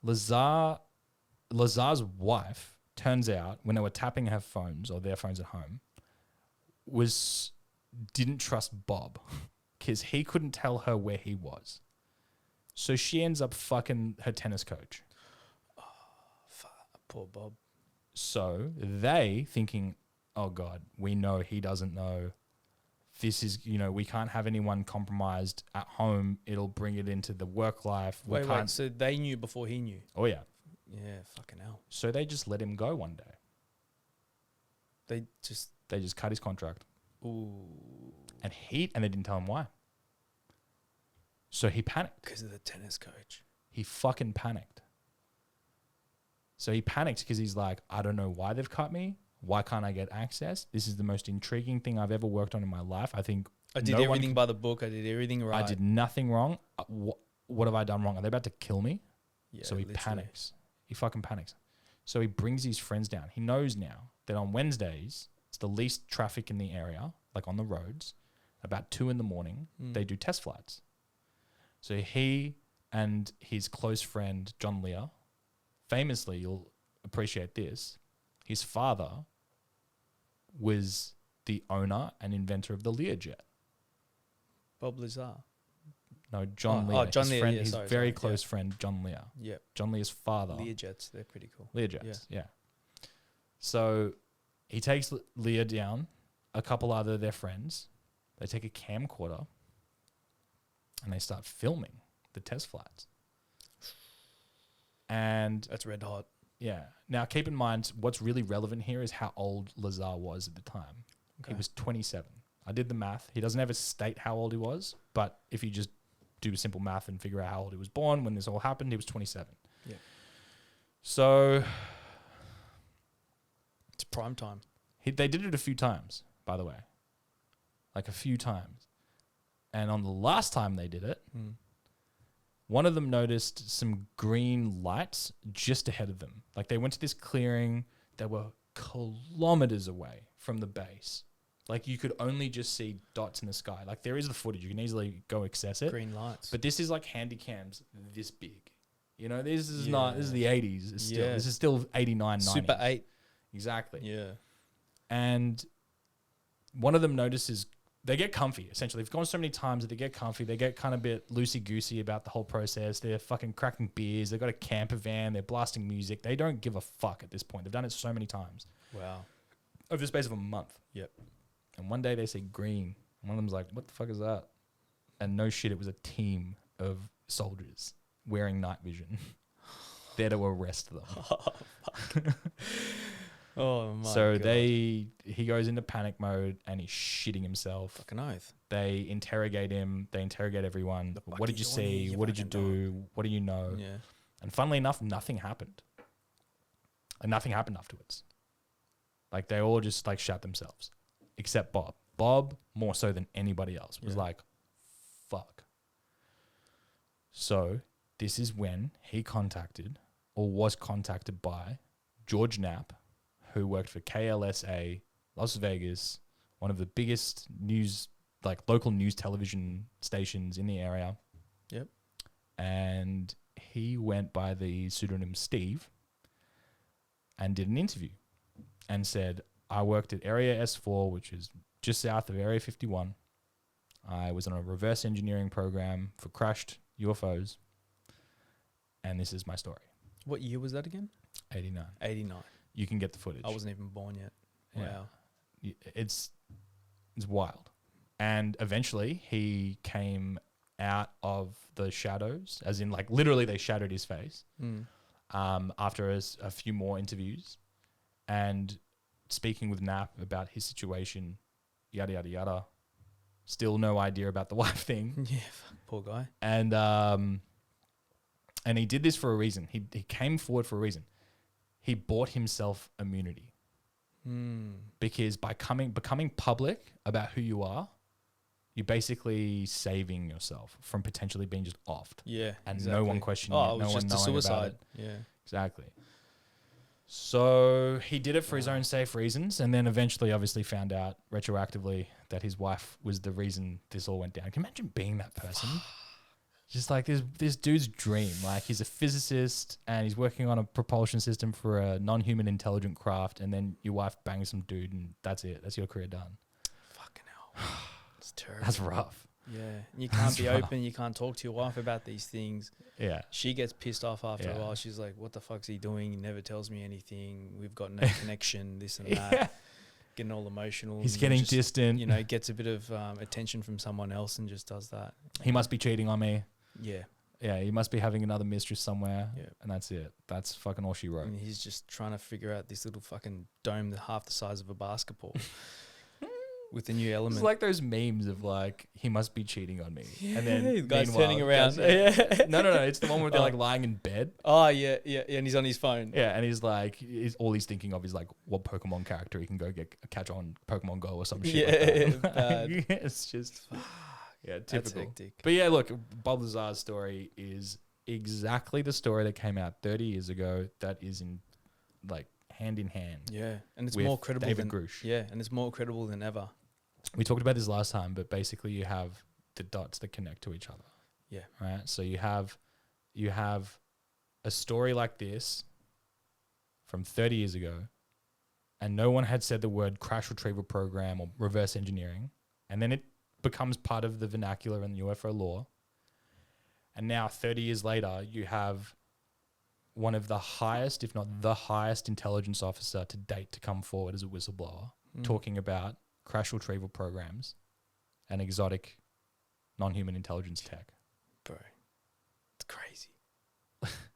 Lazar's wife, turns out, when they were tapping her phones or their phones at home, didn't trust Bob because he couldn't tell her where he was. So she ends up fucking her tennis coach. Oh, fuck. Poor Bob. So they thinking, oh God, we know he doesn't know. This is, we can't have anyone compromised at home. It'll bring it into the work life. Wait, so they knew before he knew? Oh, yeah. Yeah, fucking hell. So they just let him go one day. They just cut his contract. Ooh. And they didn't tell him why. So he panicked. Because of the tennis coach. He fucking panicked. So he panicked because he's like, I don't know why they've cut me. Why can't I get access? This is the most intriguing thing I've ever worked on in my life. I think I did everything by the book. I did everything right. I did nothing wrong. What have I done wrong? Are they about to kill me? Yeah, so he literally. panics. He fucking panics. So he brings his friends down. He knows now that on Wednesdays, it's the least traffic in the area, like on the roads. About 2 a.m, they do test flights. So he and his close friend, John Lear, famously, you'll appreciate this, his father was the owner and inventor of the Learjet. Bob Lazar. No, John Lear. John his Lear, friend, yeah, his sorry, very close friend, John Lear. Yep. John Lear's father. Learjets, they're pretty cool. Learjets, yeah. So he takes Lear down, a couple other their friends. They take a camcorder and they start filming the test flights. And that's red hot. Yeah. Now, keep in mind, what's really relevant here is how old Lazar was at the time. Okay. He was 27. I did the math. He doesn't ever state how old he was, but if you just do simple math and figure out how old he was born when this all happened, he was 27. Yeah. So it's prime time. They did it a few times, by the way. Like a few times. And on the last time they did it, one of them noticed some green lights just ahead of them. Like they went to this clearing that were kilometers away from the base. Like you could only just see dots in the sky. Like there is the footage. You can easily go access it. Green lights. But this is like handycams this big. This is not, this is the 80s. This is still 89, 90. Super 8. Exactly. Yeah. And one of them notices they get comfy, essentially. They've gone so many times that they get comfy. They get kind of a bit loosey-goosey about the whole process. They're fucking cracking beers. They've got a camper van. They're blasting music. They don't give a fuck at this point. They've done it so many times. Wow. Over the space of a month. Yep. And one day they say green. One of them's like, what the fuck is that? And no shit, it was a team of soldiers wearing night vision there to arrest them. Oh my So God. he goes into panic mode and he's shitting himself. Fucking oath. They interrogate him. They interrogate everyone. What did you see? What did you do? What do you know? Yeah. And funnily enough, nothing happened. And nothing happened afterwards. Like they all just like shot themselves, except Bob. Bob, more so than anybody else, was like, fuck. So this is when he contacted or was contacted by George Knapp, who worked for KLSA, Las Vegas, one of the biggest news, like local news television stations in the area. Yep. And he went by the pseudonym Steve and did an interview and said, I worked at Area S4, which is just south of Area 51. I was on a reverse engineering program for crashed UFOs. And this is my story. What year was that again? 89. 89. You can get the footage. I wasn't even born yet. Wow. Yeah. It's wild. And eventually he came out of the shadows, as in like literally they shadowed his face after a few more interviews and speaking with Knapp about his situation, yada, yada, yada. Still no idea about the wife thing. Yeah, poor guy. And he did this for a reason. He came forward for a reason. He bought himself immunity. Because by becoming public about who you are, you're basically saving yourself from potentially being just offed. Yeah, and exactly. no one questioning it. No It was one just a knowing suicide. about it. Yeah, exactly. So he did it for his own safe reasons, and then eventually, obviously, found out retroactively that his wife was the reason this all went down. Can you imagine being that person? Just like this dude's dream. Like he's a physicist and he's working on a propulsion system for a non-human intelligent craft, and then your wife bangs some dude, and that's it. That's your career done. Fucking hell. It's terrible. That's rough. Yeah. You can't be open. You can't talk to your wife about these things. Yeah. She gets pissed off after a while. She's like, what the fuck's he doing? He never tells me anything. We've got no connection, this and that. Getting all emotional. He's getting just, distant. You know, gets a bit of attention from someone else and just does that. He must be cheating on me. Yeah. Yeah, he must be having another mistress somewhere. Yeah. And that's it. That's fucking all she wrote. And he's just trying to figure out this little fucking dome half the size of a basketball with a new element. It's like those memes of like, he must be cheating on me. Yeah, and then the guy's meanwhile, turning around. No, it's the one where they're like lying in bed. Oh, yeah. And he's on his phone. Yeah, and he's like, all he's thinking of is like what Pokemon character he can go catch on Pokemon Go or some shit. Like that. It's just, typical. That's hectic. But yeah, look, Bob Lazar's story is exactly the story that came out 30 years ago that is in like hand in hand. Yeah, and it's with more credible David than Grush. Yeah, and it's more credible than ever. We talked about this last time, but basically you have the dots that connect to each other. Yeah. Right. So you have a story like this from 30 years ago, and no one had said the word crash retrieval program or reverse engineering, and then it becomes part of the vernacular in the UFO law. And now 30 years later, you have one of the highest, if not the highest intelligence officer to date to come forward as a whistleblower talking about crash retrieval programs and exotic non-human intelligence tech. Bro, it's crazy.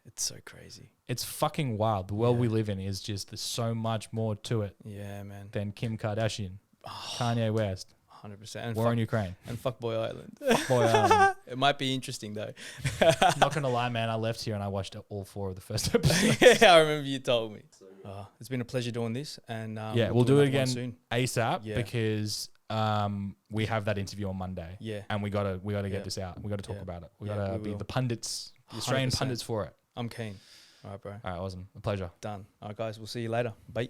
It's so crazy. It's fucking wild. The world we live in is just, there's so much more to it Yeah, man. than Kim Kardashian, Kanye West, 100%. And war in Ukraine. And Fuckboy Island. Fuckboy Island. It might be interesting, though. Not going to lie, man. I left here and I watched all 4 of the first episodes. Yeah, I remember you told me. It's been a pleasure doing this. And we'll do it another one again soon. ASAP because we have that interview on Monday. Yeah. And we gotta get this out. We got to talk about it. We got to be the pundits, the Australian 100%. pundits for it. I'm keen. All right, bro. All right, awesome. A pleasure. Done. All right, guys. We'll see you later. Bye.